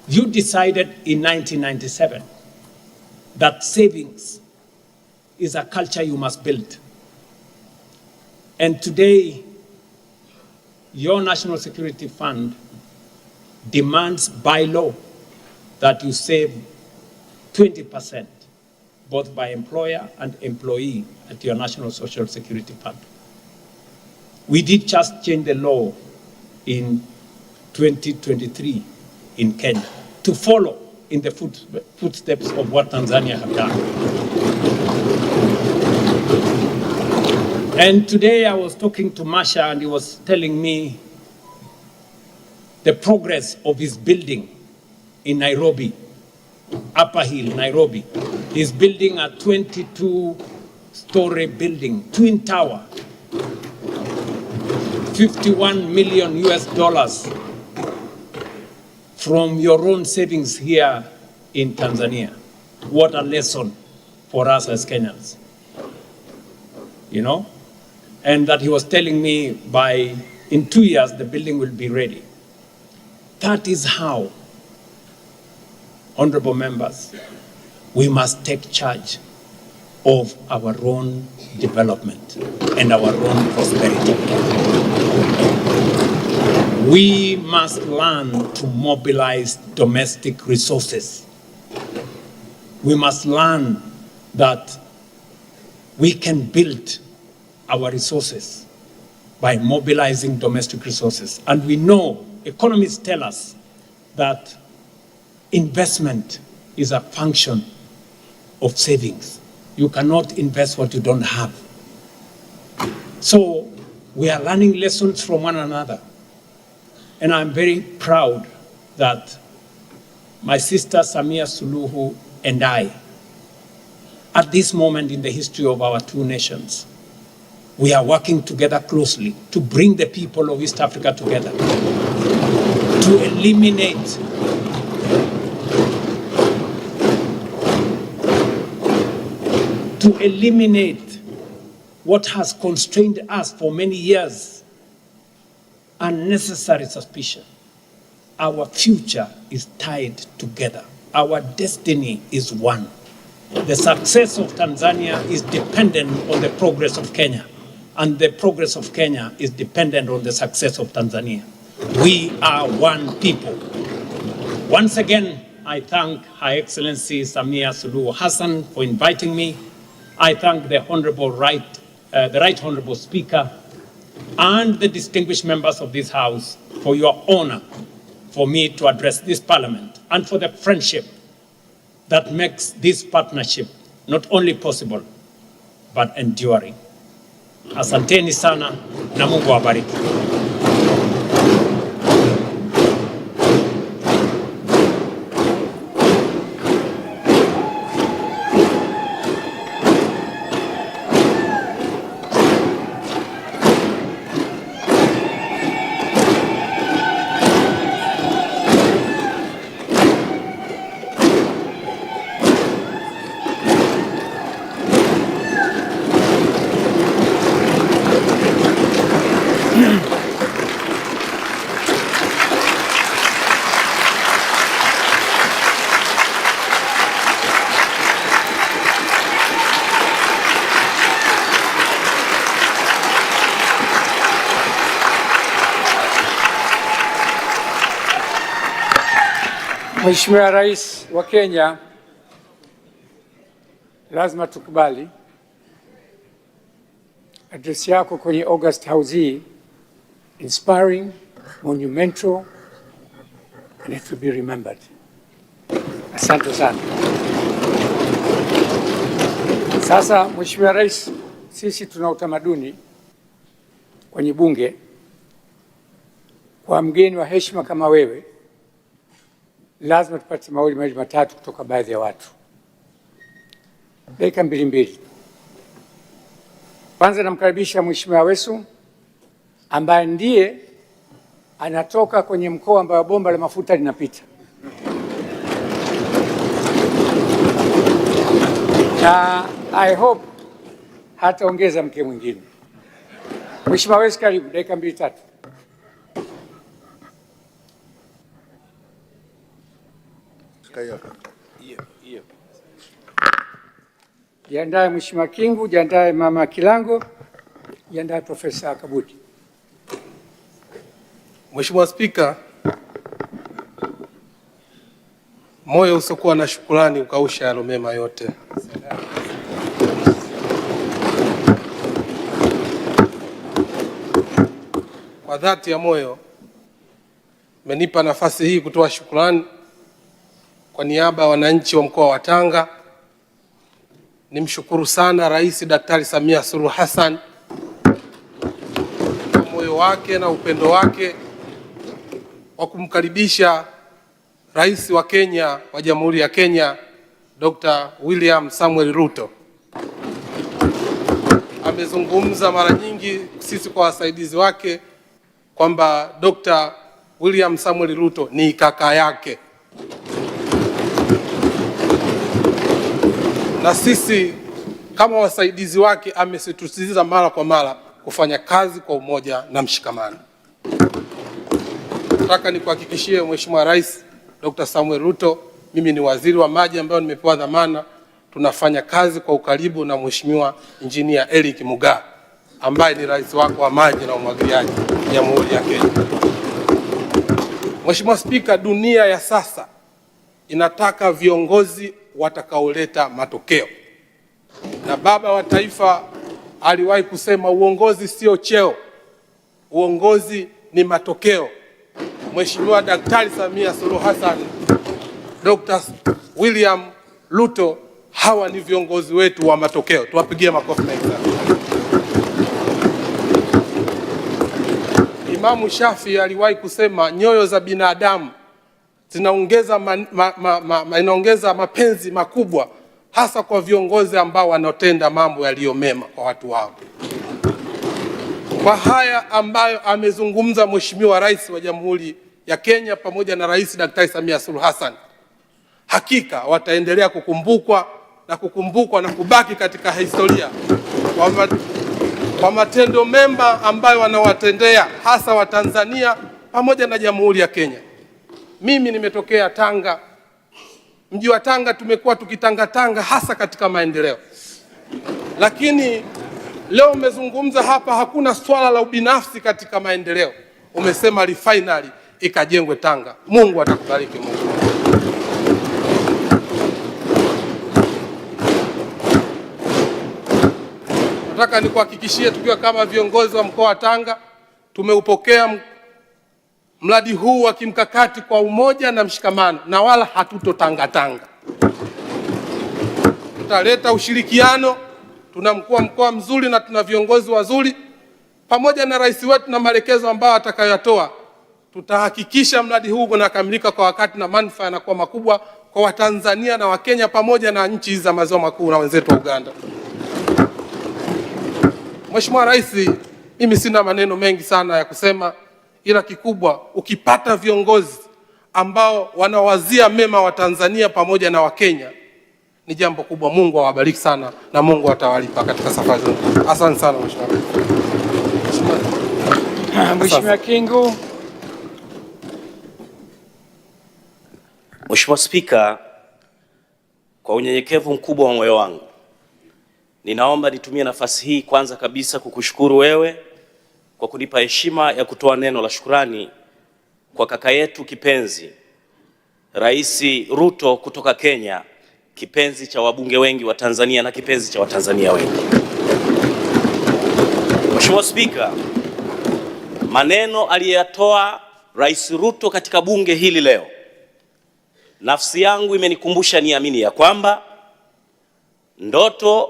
you decided in 1997 that savings is a culture you must build. And today, your National Security Fund demands by law that you save 20%, both by employer and employee at your National Social Security Fund. We did just change the law in 2023 in Kenya to follow in the footsteps of what Tanzania have done. And today I was talking to Masha and he was telling me the progress of his building in Nairobi, Upper Hill, Nairobi. He's building a 22-story building, twin tower, $51 million from your own savings here in Tanzania. What a lesson for us as Kenyans, you know? And that he was telling me in 2 years, the building will be ready. That is how, honorable members, we must take charge of our own development and our own prosperity. We must learn to mobilize domestic resources. We must learn that we can build our resources by mobilizing domestic resources. And we know, economists tell us that investment is a function of savings. You cannot invest what you don't have. So we are learning lessons from one another. And I'm very proud that my sister Samia Suluhu and I, at this moment in the history of our two nations, we are working together closely to bring the people of East Africa together, to eliminate what has constrained us for many years, unnecessary suspicion. Our future is tied together. Our destiny is one. The success of Tanzania is dependent on the progress of Kenya, and the progress of Kenya is dependent on the success of Tanzania. We are one people. Once again, I thank Her Excellency Samia Suluhu Hassan for inviting me. I thank the Right Honorable Speaker and the distinguished members of this House for your honor for me to address this Parliament and for the friendship that makes this partnership not only possible, but enduring. Asanteni sana na Mungu awabariki. Mheshimiwa Rais wa Kenya, lazima tukubali address yako kwenye August House hii, inspiring, monumental, and it will be remembered. Asante sana. Sasa Mheshimiwa Rais, sisi tuna utamaduni kwenye bunge kwa mgeni wa heshima kama wewe, lazima tupate mawili matatu kutoka baadhi ya watu. Dakika mbili. Kwanza namkaribisha Mheshimiwa Aweso ambaye ndiye anatoka kwenye mkoa ambao bomba la mafuta linapita. Na I hope hataongeza mke mwingine. Mheshimiwa Aweso, karibu, dakika 2-3. Jiandae Mheshimiwa Kingu, jiandae Mama Kilango, jiandae Profesa Kabudi. Mheshimiwa Spika, moyo usiokuwa na shukrani ukausha yalo mema yote. Kwa dhati ya moyo mmenipa nafasi hii kutoa shukrani kwa niaba ya wananchi wa mkoa wa Tanga. Nimshukuru sana Rais Daktari Samia Suluhu Hassan kwa moyo wake na upendo wake wa kumkaribisha Rais wa Kenya wa Jamhuri ya Kenya Dr. William Samuel Ruto. Amezungumza mara nyingi sisi kwa wasaidizi wake kwamba Dr. William Samuel Ruto ni kaka yake, na sisi kama wasaidizi wake amesisitiza mara kwa mara kufanya kazi kwa umoja na mshikamano. Nataka nikuhakikishie Mheshimiwa Rais Dr. Samuel Ruto, mimi ni waziri wa maji ambayo nimepewa dhamana, tunafanya kazi kwa ukaribu na Mheshimiwa Engineer Eric Mugaa ambaye ni rais wako wa maji na umwagiliaji Jamhuri ya Kenya. Mheshimiwa Spika, dunia ya sasa inataka viongozi watakaoleta matokeo, na baba wa taifa aliwahi kusema uongozi sio cheo, uongozi ni matokeo. Mheshimiwa Daktari Samia Suluhu Hassan, Dr. William Ruto, hawa ni viongozi wetu wa matokeo. Tuwapigie makofi mengi sana. Imamu Shafi aliwahi kusema nyoyo za binadamu inaongeza mapenzi makubwa hasa kwa viongozi ambao wanatenda mambo yaliyo mema kwa watu wao. Kwa haya ambayo amezungumza Mheshimiwa Rais wa Jamhuri ya Kenya pamoja na Rais Daktari Samia Suluhu Hassan, hakika wataendelea kukumbukwa na kubaki katika historia kwa matendo mema ambayo wanawatendea hasa wa Tanzania pamoja na Jamhuri ya Kenya. Mimi nimetokea Tanga. Mji wa Tanga tumekuwa tukitangatanga hasa katika maendeleo. Lakini leo umezungumza hapa, hakuna swala la ubinafsi katika maendeleo. Umesema refinery ikajengwe Tanga. Mungu atakubariki Mungu. Nataka nikuhakikishie tukiwa kama viongozi wa mkoa wa Tanga tumeupokea mradi huu wa kimkakati kwa umoja na mshikamano, na wala hatutotangatanga. Tutaleta ushirikiano. Tuna mkuu wa mkoa mzuri na tuna viongozi wazuri pamoja na rais wetu, na maelekezo ambayo atakayotoa tutahakikisha mradi huu unakamilika kwa wakati na manufaa yanakuwa makubwa kwa Watanzania na Wakenya pamoja na nchi za maziwa makuu na wenzetu wa Uganda. Mheshimiwa Rais, mimi sina maneno mengi sana ya kusema, ila kikubwa ukipata viongozi ambao wanawazia mema wa Tanzania pamoja na Wakenya ni jambo kubwa. Mungu awabariki sana na Mungu atawalipa katika safari zenu. Asante sana Mheshimiwa Rais. Mheshimiwa Kingu. Mheshimiwa Spika, kwa unyenyekevu mkubwa wa moyo wangu ninaomba nitumie nafasi hii kwanza kabisa kukushukuru wewe kwa kunipa heshima ya kutoa neno la shukrani kwa kaka yetu kipenzi Rais Ruto kutoka Kenya, kipenzi cha wabunge wengi wa Tanzania na kipenzi cha Watanzania wengi. Mheshimiwa Spika, maneno aliyoyatoa Rais Ruto katika bunge hili leo, nafsi yangu imenikumbusha niamini ya kwamba ndoto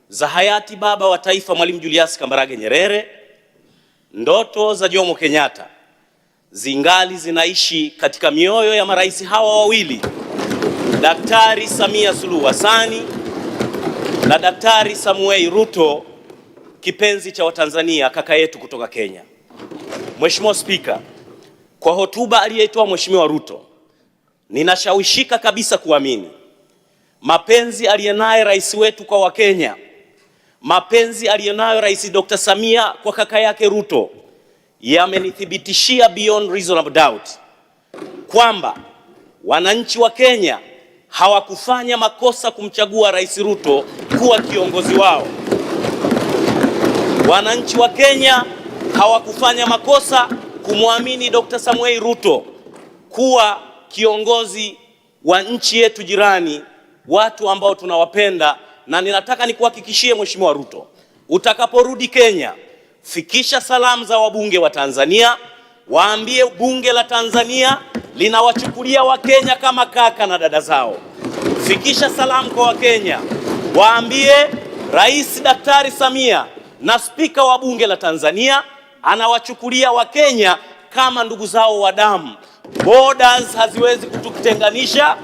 za hayati baba wa taifa Mwalimu Julius Kambarage Nyerere, ndoto za Jomo Kenyatta zingali zinaishi katika mioyo ya marais hawa wawili, Daktari Samia Suluhu Hassan na Daktari Samuel Ruto, kipenzi cha Watanzania, kaka yetu kutoka Kenya. Mheshimiwa Spika, kwa hotuba aliyoitoa Mheshimiwa Ruto, ninashawishika kabisa kuamini mapenzi aliyonayo rais wetu kwa Wakenya, mapenzi aliyonayo Rais Dr. Samia kwa kaka yake Ruto, yamenithibitishia beyond reasonable doubt kwamba wananchi wa Kenya hawakufanya makosa kumchagua Rais Ruto kuwa kiongozi wao. Wananchi wa Kenya hawakufanya makosa kumwamini Dr. Samuel Ruto kuwa kiongozi wa nchi yetu jirani, watu ambao tunawapenda. Na ninataka nikuhakikishie Mheshimiwa Ruto, utakaporudi Kenya, fikisha salamu za wabunge wa Tanzania, waambie bunge la Tanzania linawachukulia Wakenya kama kaka na dada zao. Fikisha salamu kwa Wakenya, waambie Rais Daktari Samia na spika wa bunge la Tanzania anawachukulia Wakenya kama ndugu zao wa damu. Borders haziwezi kututenganisha,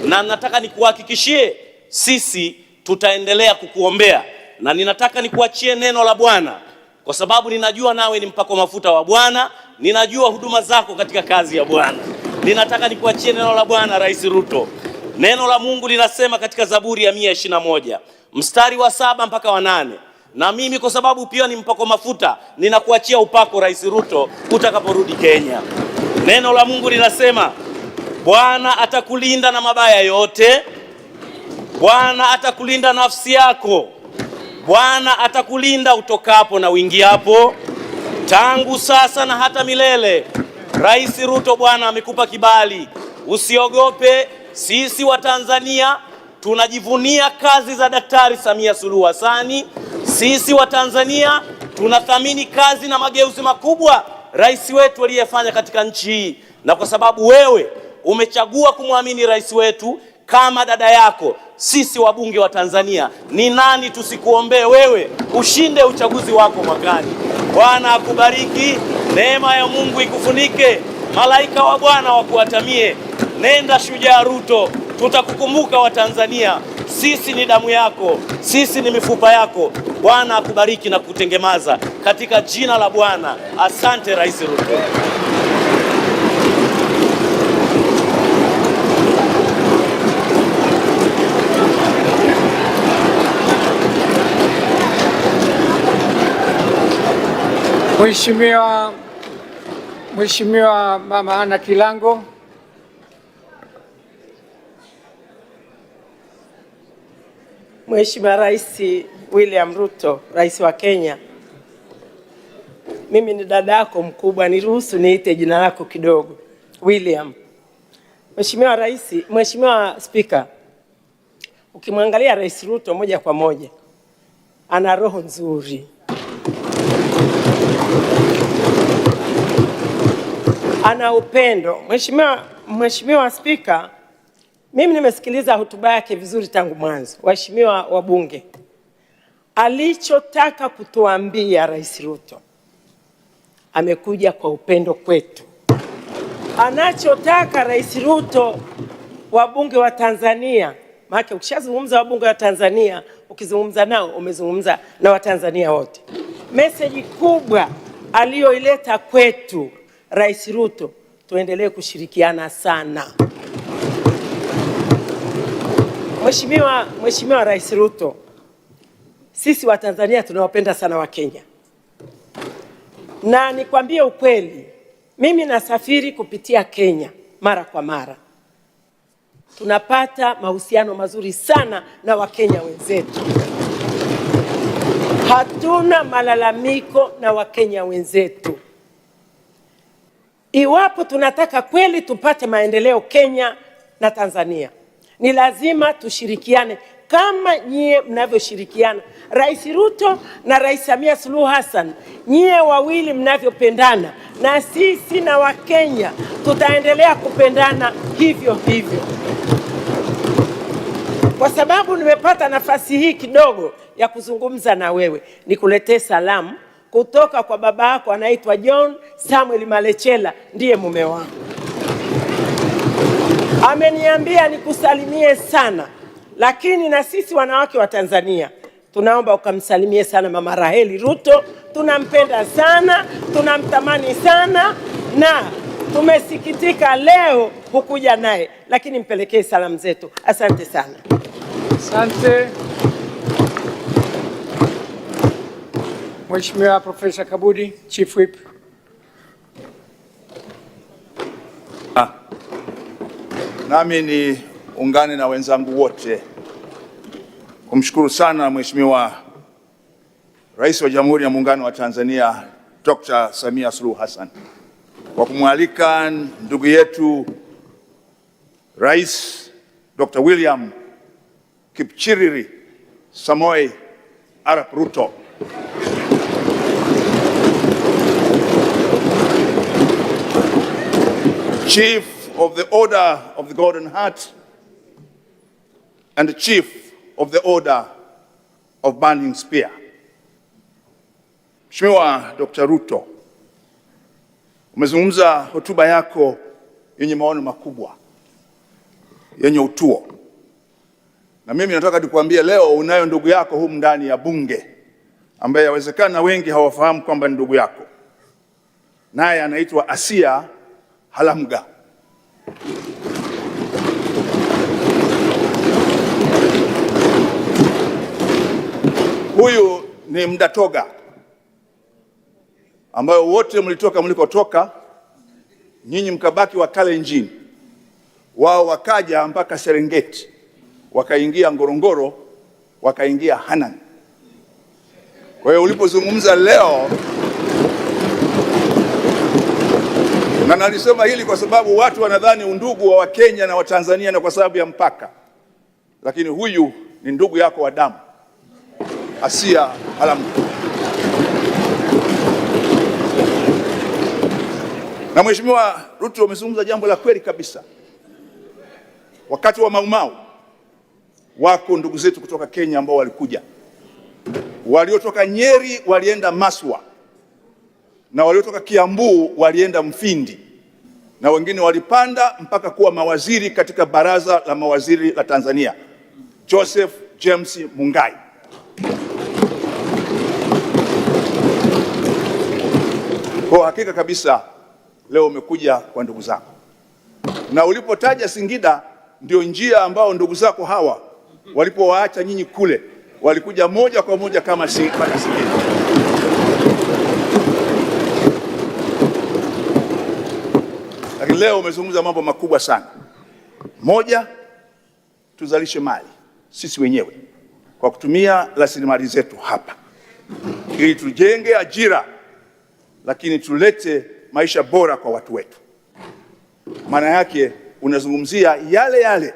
na nataka nikuhakikishie sisi tutaendelea kukuombea, na ninataka nikuachie neno la Bwana, kwa sababu ninajua nawe ni mpako mafuta wa Bwana, ninajua huduma zako katika kazi ya Bwana. Ninataka nikuachie neno la Bwana, Rais Ruto. Neno la Mungu linasema katika Zaburi ya 121 mstari wa 7 mpaka wa 8, na mimi kwa sababu pia ni mpako mafuta, ninakuachia upako Rais Ruto utakaporudi Kenya. Neno la Mungu linasema, Bwana atakulinda na mabaya yote, Bwana atakulinda nafsi yako, Bwana atakulinda utokapo na uingiapo, tangu sasa na hata milele. Rais Ruto, Bwana amekupa kibali, usiogope. Sisi wa Tanzania tunajivunia kazi za Daktari Samia Suluhu Hassan. Sisi wa Tanzania tunathamini kazi na mageuzi makubwa rais wetu aliyefanya katika nchi hii, na kwa sababu wewe umechagua kumwamini rais wetu kama dada yako, sisi wabunge wa Tanzania, ni nani tusikuombee wewe ushinde uchaguzi wako mwakani. Bwana akubariki, neema ya Mungu ikufunike, malaika wa Bwana wakuatamie. Nenda shujaa Ruto, tutakukumbuka wa Tanzania. Sisi ni damu yako, sisi ni mifupa yako. Bwana akubariki na kutengemaza katika jina la Bwana. Asante Rais Ruto. Mheshimiwa Mama Ana Kilango. Mheshimiwa Rais William Ruto, Rais wa Kenya, mimi ni dada yako mkubwa, niruhusu niite jina lako kidogo, William. Mheshimiwa Rais, Mheshimiwa Spika, ukimwangalia Rais Ruto moja kwa moja, ana roho nzuri, ana upendo. Mheshimiwa Spika, mimi nimesikiliza hotuba yake vizuri tangu mwanzo. Waheshimiwa wabunge, alichotaka kutuambia Rais Ruto, amekuja kwa upendo kwetu. Anachotaka Rais Ruto, wabunge wa Tanzania, maana ukishazungumza wabunge wa Tanzania, ukizungumza nao umezungumza na Watanzania wote. Meseji kubwa aliyoileta kwetu Rais Ruto, tuendelee kushirikiana sana. Mheshimiwa Rais Ruto, sisi wa Tanzania tunawapenda sana wa Kenya. Na nikwambie ukweli, mimi nasafiri kupitia Kenya mara kwa mara. Tunapata mahusiano mazuri sana na Wakenya wenzetu. Hatuna malalamiko na Wakenya wenzetu. Iwapo tunataka kweli tupate maendeleo Kenya na Tanzania, ni lazima tushirikiane kama nyie mnavyoshirikiana. Rais Ruto na Rais Samia Suluhu Hassan, nyie wawili mnavyopendana, na sisi na Wakenya tutaendelea kupendana hivyo hivyo. Kwa sababu nimepata nafasi hii kidogo ya kuzungumza na wewe, nikuletee salamu kutoka kwa baba yako anaitwa John Samuel Malechela, ndiye mume wangu. Ameniambia nikusalimie sana, lakini na sisi wanawake wa Tanzania tunaomba ukamsalimie sana Mama Raheli Ruto. Tunampenda sana, tunamtamani sana, na tumesikitika leo hukuja naye, lakini mpelekee salamu zetu. Asante sana. Asante. Mheshimiwa Profesa Kabudi, Chief Whip. Nami ni ungane na wenzangu wote kumshukuru sana Mheshimiwa Rais wa Jamhuri ya Muungano wa Tanzania Dr. Samia Suluhu Hassan kwa kumwalika ndugu yetu Rais Dr. William Kipchiriri Samoei Arap Ruto Chief of the Order of the Golden Heart and the Chief of the Order of Burning Spear. Mheshimiwa Dr. Ruto, umezungumza hotuba yako yenye maono makubwa, yenye utuo. Na mimi nataka nikuambie leo unayo ndugu yako humu ndani ya bunge ambaye yawezekana wengi hawafahamu kwamba ni ndugu yako. Naye anaitwa Asia Halamga. Huyu ni Mdatoga ambayo wote mlitoka mlikotoka, nyinyi mkabaki wa Kalenjin, wao wakaja mpaka Serengeti, wakaingia Ngorongoro, wakaingia Hanang. Kwa hiyo ulipozungumza leo, na nalisema hili kwa sababu watu wanadhani undugu wa Wakenya na Watanzania na kwa sababu ya mpaka, lakini huyu ni ndugu yako wa damu, Asia Halamga. Na Mheshimiwa Ruto umezungumza jambo la kweli kabisa. Wakati wa Maumau wako ndugu zetu kutoka Kenya ambao walikuja, waliotoka Nyeri walienda Maswa, na waliotoka Kiambu walienda Mfindi, na wengine walipanda mpaka kuwa mawaziri katika baraza la mawaziri la Tanzania, Joseph James Mungai. Kwa hakika kabisa leo umekuja kwa ndugu zako, na ulipotaja Singida ndio njia ambao ndugu zako hawa walipowaacha nyinyi kule walikuja moja kwa moja kama Singida. Lakini leo umezungumza mambo makubwa sana. Moja, tuzalishe mali sisi wenyewe kwa kutumia rasilimali zetu hapa ili tujenge ajira, lakini tulete maisha bora kwa watu wetu. Maana yake unazungumzia yale yale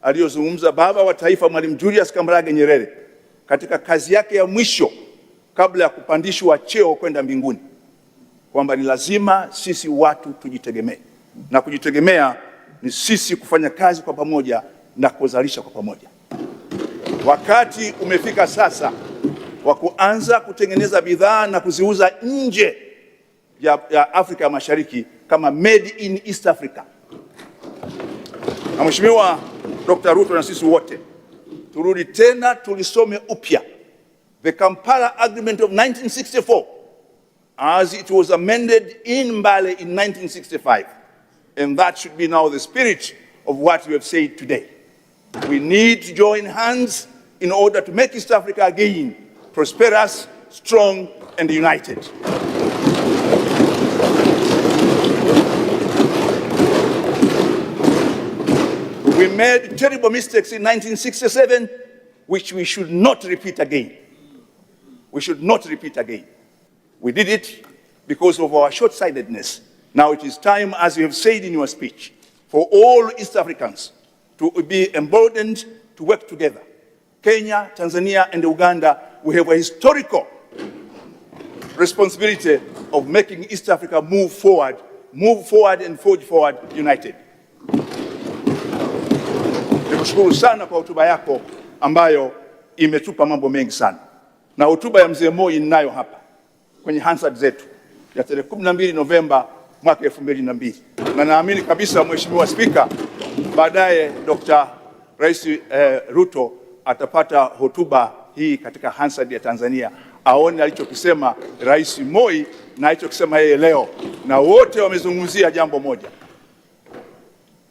aliyozungumza baba wa taifa Mwalimu Julius Kambarage Nyerere katika kazi yake ya mwisho kabla ya kupandishwa cheo kwenda mbinguni, kwamba ni lazima sisi watu tujitegemee, na kujitegemea ni sisi kufanya kazi kwa pamoja na kuzalisha kwa pamoja. Wakati umefika sasa wa kuanza kutengeneza bidhaa na kuziuza nje ya Afrika ya Mashariki kama made in East Africa. Na Mheshimiwa Dr. Ruto na sisi wote turudi tena tulisome upya the Kampala Agreement of 1964 as it was amended in Mbale in 1965, and that should be now the spirit of what we have said today. We need to join hands in order to make East Africa again prosperous, strong and united. We made terrible mistakes in 1967, which we should not repeat again. We should not repeat again. We did it because of our short-sightedness. Now it is time, as you have said in your speech, for all East Africans to be emboldened to work together. Kenya, Tanzania, and Uganda, we have a historical responsibility of making East Africa move forward and forge forward united. Nikushukuru sana kwa hotuba yako ambayo imetupa mambo mengi sana. Na hotuba ya Mzee Moi ninayo hapa kwenye Hansard zetu ya tarehe 12 Novemba mwaka 2002. Na naamini kabisa Mheshimiwa Spika, baadaye Dr. Rais Ruto atapata hotuba hii katika Hansard ya Tanzania, aone alichokisema Rais Moi na alichokisema yeye leo, na wote wamezungumzia jambo moja: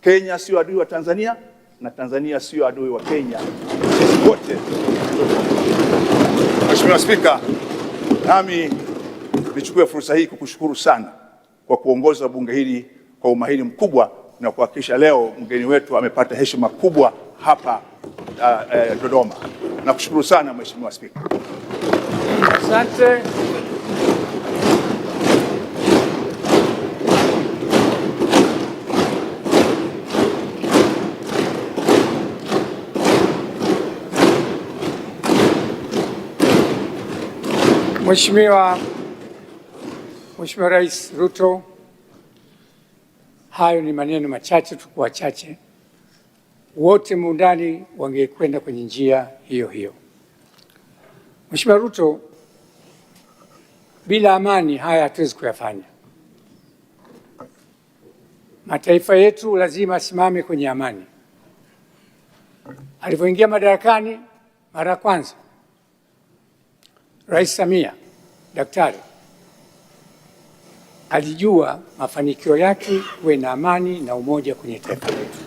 Kenya sio adui wa Tanzania na Tanzania sio adui wa Kenya. Sisi wote. Mheshimiwa Spika, nami nichukue fursa hii kukushukuru sana kwa kuongoza bunge hili kwa umahiri mkubwa na kuhakikisha leo mgeni wetu amepata heshima kubwa hapa Dodoma. Nakushukuru sana Mheshimiwa Spika. Asante. Mheshimiwa Rais Ruto, hayo ni maneno machache tu, kwa wachache wote muundani wangekwenda kwenye njia hiyo hiyo. Mheshimiwa Ruto, bila amani haya hatuwezi kuyafanya. Mataifa yetu lazima asimame kwenye amani. Alipoingia madarakani mara ya kwanza, Rais Samia Daktari alijua mafanikio yake kuwe na amani na umoja kwenye taifa letu.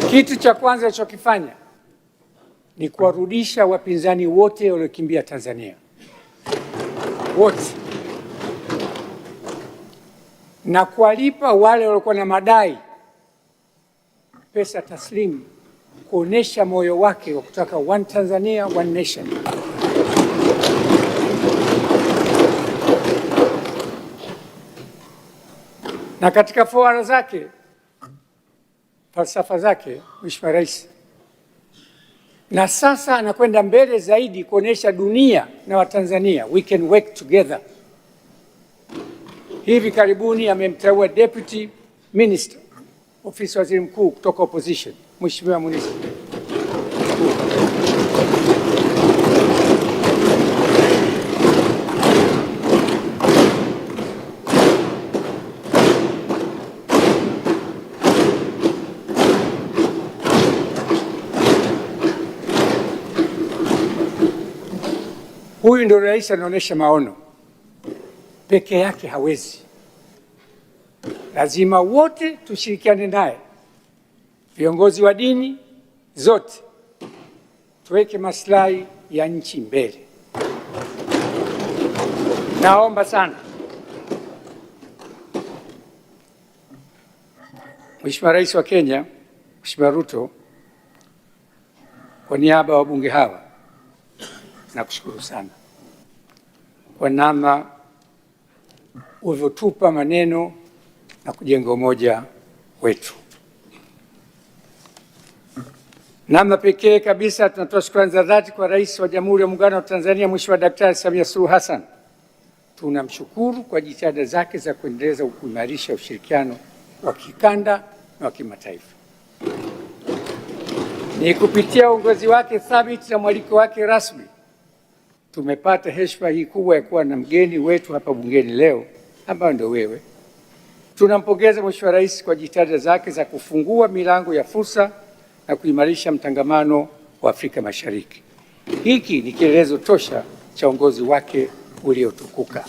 Kitu cha kwanza alichokifanya ni kuwarudisha wapinzani wote waliokimbia Tanzania, wote, na kuwalipa wale waliokuwa na madai pesa taslimu, kuonesha moyo wake wa kutaka one Tanzania, one nation. Na katika fora zake, falsafa zake, Mheshimiwa Rais, na sasa anakwenda mbele zaidi kuonesha dunia na Watanzania we can work together. Hivi karibuni amemteua deputy minister, ofisi ya waziri mkuu kutoka opposition, Mheshimiwa Munisi. Huyu ndio rais anaonyesha maono. Peke yake hawezi. Lazima wote tushirikiane naye. Viongozi wa dini zote tuweke maslahi ya nchi mbele. Naomba sana Mheshimiwa Rais wa Kenya, Mheshimiwa Ruto, kwa niaba ya wabunge hawa nakushukuru sana kwa namna ulivyotupa maneno na kujenga umoja wetu. Namna pekee kabisa tunatoa shukrani za dhati kwa Rais wa Jamhuri ya Muungano wa Tanzania, Mheshimiwa Daktari Samia Suluhu Hassan. Tunamshukuru kwa jitihada zake za kuendeleza kuimarisha ushirikiano wa kikanda na wa kimataifa. Ni kupitia uongozi wake thabiti na mwaliko wake rasmi tumepata heshima hii kubwa ya kuwa na mgeni wetu hapa bungeni leo, ambayo ndio wewe. Tunampongeza Mheshimiwa Rais kwa jitihada zake za kufungua milango ya fursa na kuimarisha mtangamano wa Afrika Mashariki. Hiki ni kielelezo tosha cha uongozi wake uliotukuka.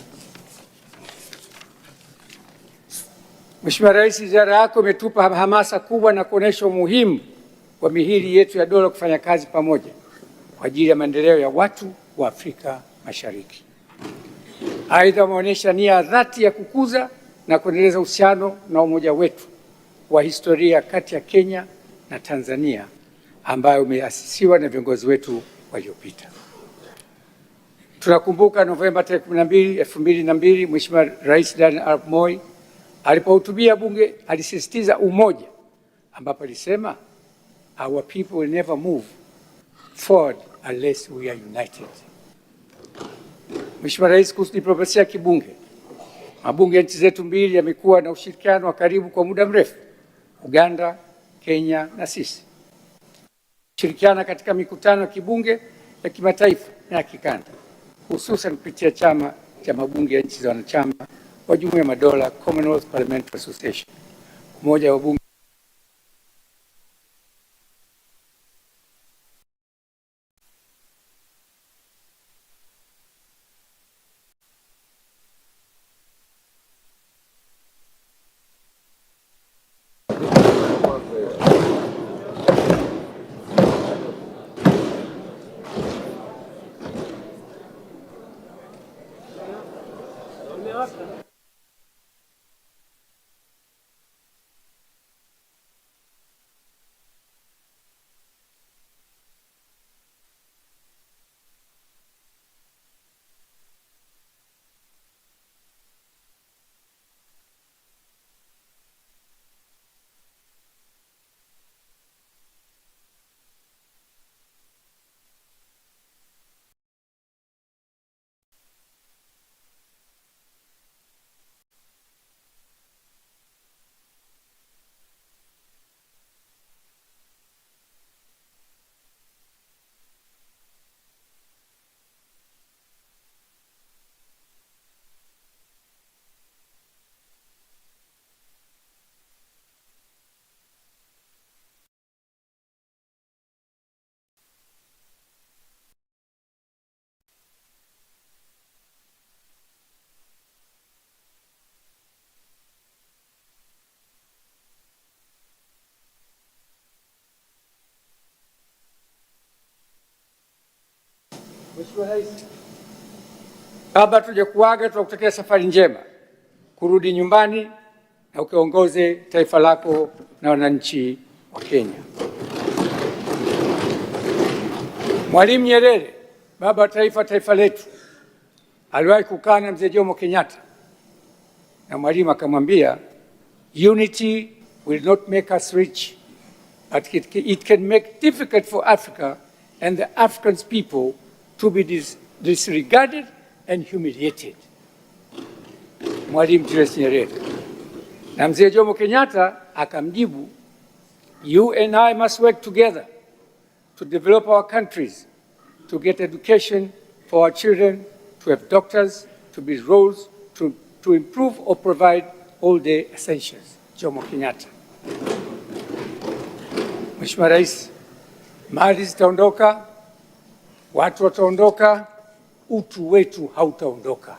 Mheshimiwa Rais, ziara yako imetupa hamasa kubwa na kuonesha umuhimu wa mihimili yetu ya dola kufanya kazi pamoja kwa ajili ya maendeleo ya watu wa Afrika Mashariki. Aidha, umeonyesha nia dhati ya kukuza na kuendeleza uhusiano na umoja wetu wa historia kati ya Kenya na Tanzania ambayo umeasisiwa na viongozi wetu waliopita. Tunakumbuka Novemba 12, 2002, Mheshimiwa Rais Daniel Arap Moi alipohutubia bunge alisisitiza umoja, ambapo alisema our people will never move forward unless we are united. Mheshimiwa Rais, kuhusu diplomasia ya kibunge, mabunge ya nchi zetu mbili yamekuwa na ushirikiano wa karibu kwa muda mrefu. Uganda, Kenya na sisi shirikiana katika mikutano ya kibunge ya kimataifa na ya kikanda, hususan kupitia chama cha mabunge ya nchi za wanachama wa Jumuiya ya Madola, Commonwealth Parliamentary Association, umoja wa bunge Mheshimiwa Rais, baba, tuje kuaga, tunakutakia safari njema kurudi nyumbani na ukiongoze taifa lako na wananchi wa Kenya. Mwalimu Nyerere, baba wa taifa letu, aliwahi kukaa na mzee Jomo Kenyatta na Mwalimu akamwambia, unity will not make us rich, but it can make difficult for Africa and the African people to be disregarded and humiliated. Mwalimu Julius Nyerere. Na mzee Jomo Kenyatta akamjibu, you and I must work together to develop our countries, to get education for our children, to have doctors, to build roads, to improve or provide all the essentials. Jomo Kenyatta. Mheshimiwa Rais, mali zitaondoka, watu wataondoka, utu wetu hautaondoka.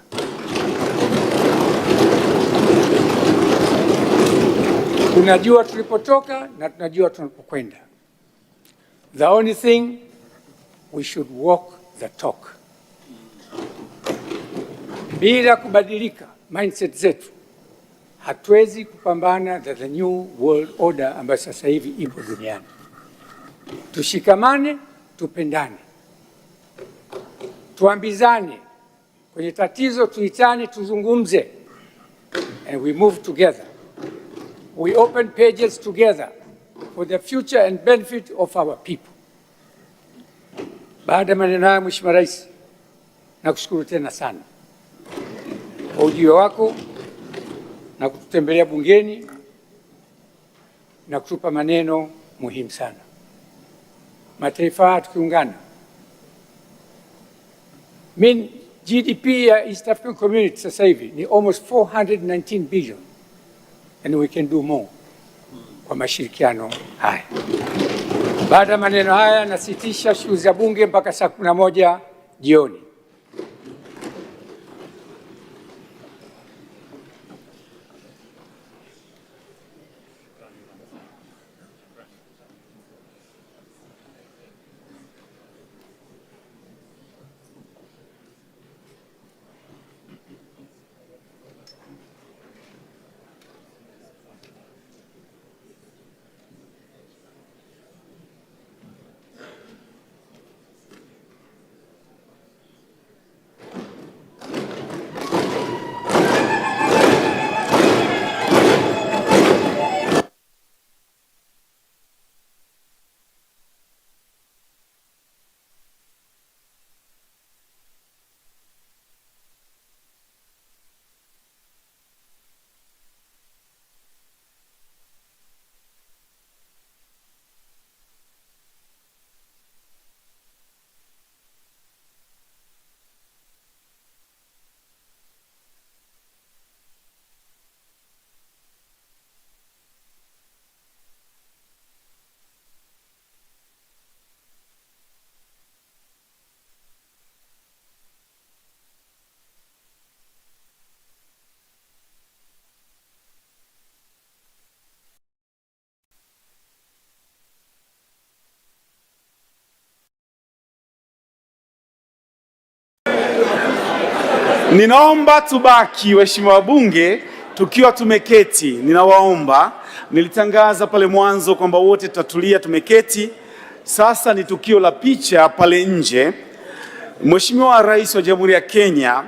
Tunajua tulipotoka na tunajua tunapokwenda. The only thing, we should walk the talk. Bila kubadilika mindset zetu, hatuwezi kupambana na the new world order ambayo sasa hivi ipo duniani. Tushikamane, tupendane, tuambizane, kwenye tatizo tuitane, tuzungumze, and we move together. We open pages together for the future and benefit of our people. Baada ya maneno haya, Mheshimiwa Rais, nakushukuru tena sana kwa ujio wako na kututembelea bungeni na kutupa maneno muhimu sana. Mataifa haya tukiungana, GDP ya East African Community sasa hivi ni almost 419 billion, and we can do more kwa mashirikiano haya. Baada ya maneno haya, nasitisha shughuli za bunge mpaka saa 11 jioni. Ninaomba tubaki, waheshimiwa wabunge, tukiwa tumeketi. Ninawaomba, nilitangaza pale mwanzo kwamba wote tutatulia tumeketi. Sasa ni tukio la picha pale nje. Mheshimiwa Rais wa Jamhuri ya Kenya,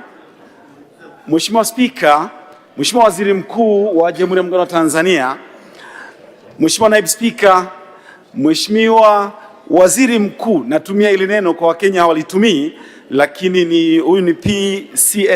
Mheshimiwa Spika, Mheshimiwa Waziri Mkuu wa Jamhuri ya Muungano wa Tanzania, Mheshimiwa Naibu Spika, Mheshimiwa Waziri Mkuu, natumia ile neno kwa Wakenya hawalitumii, lakini huyu ni PCS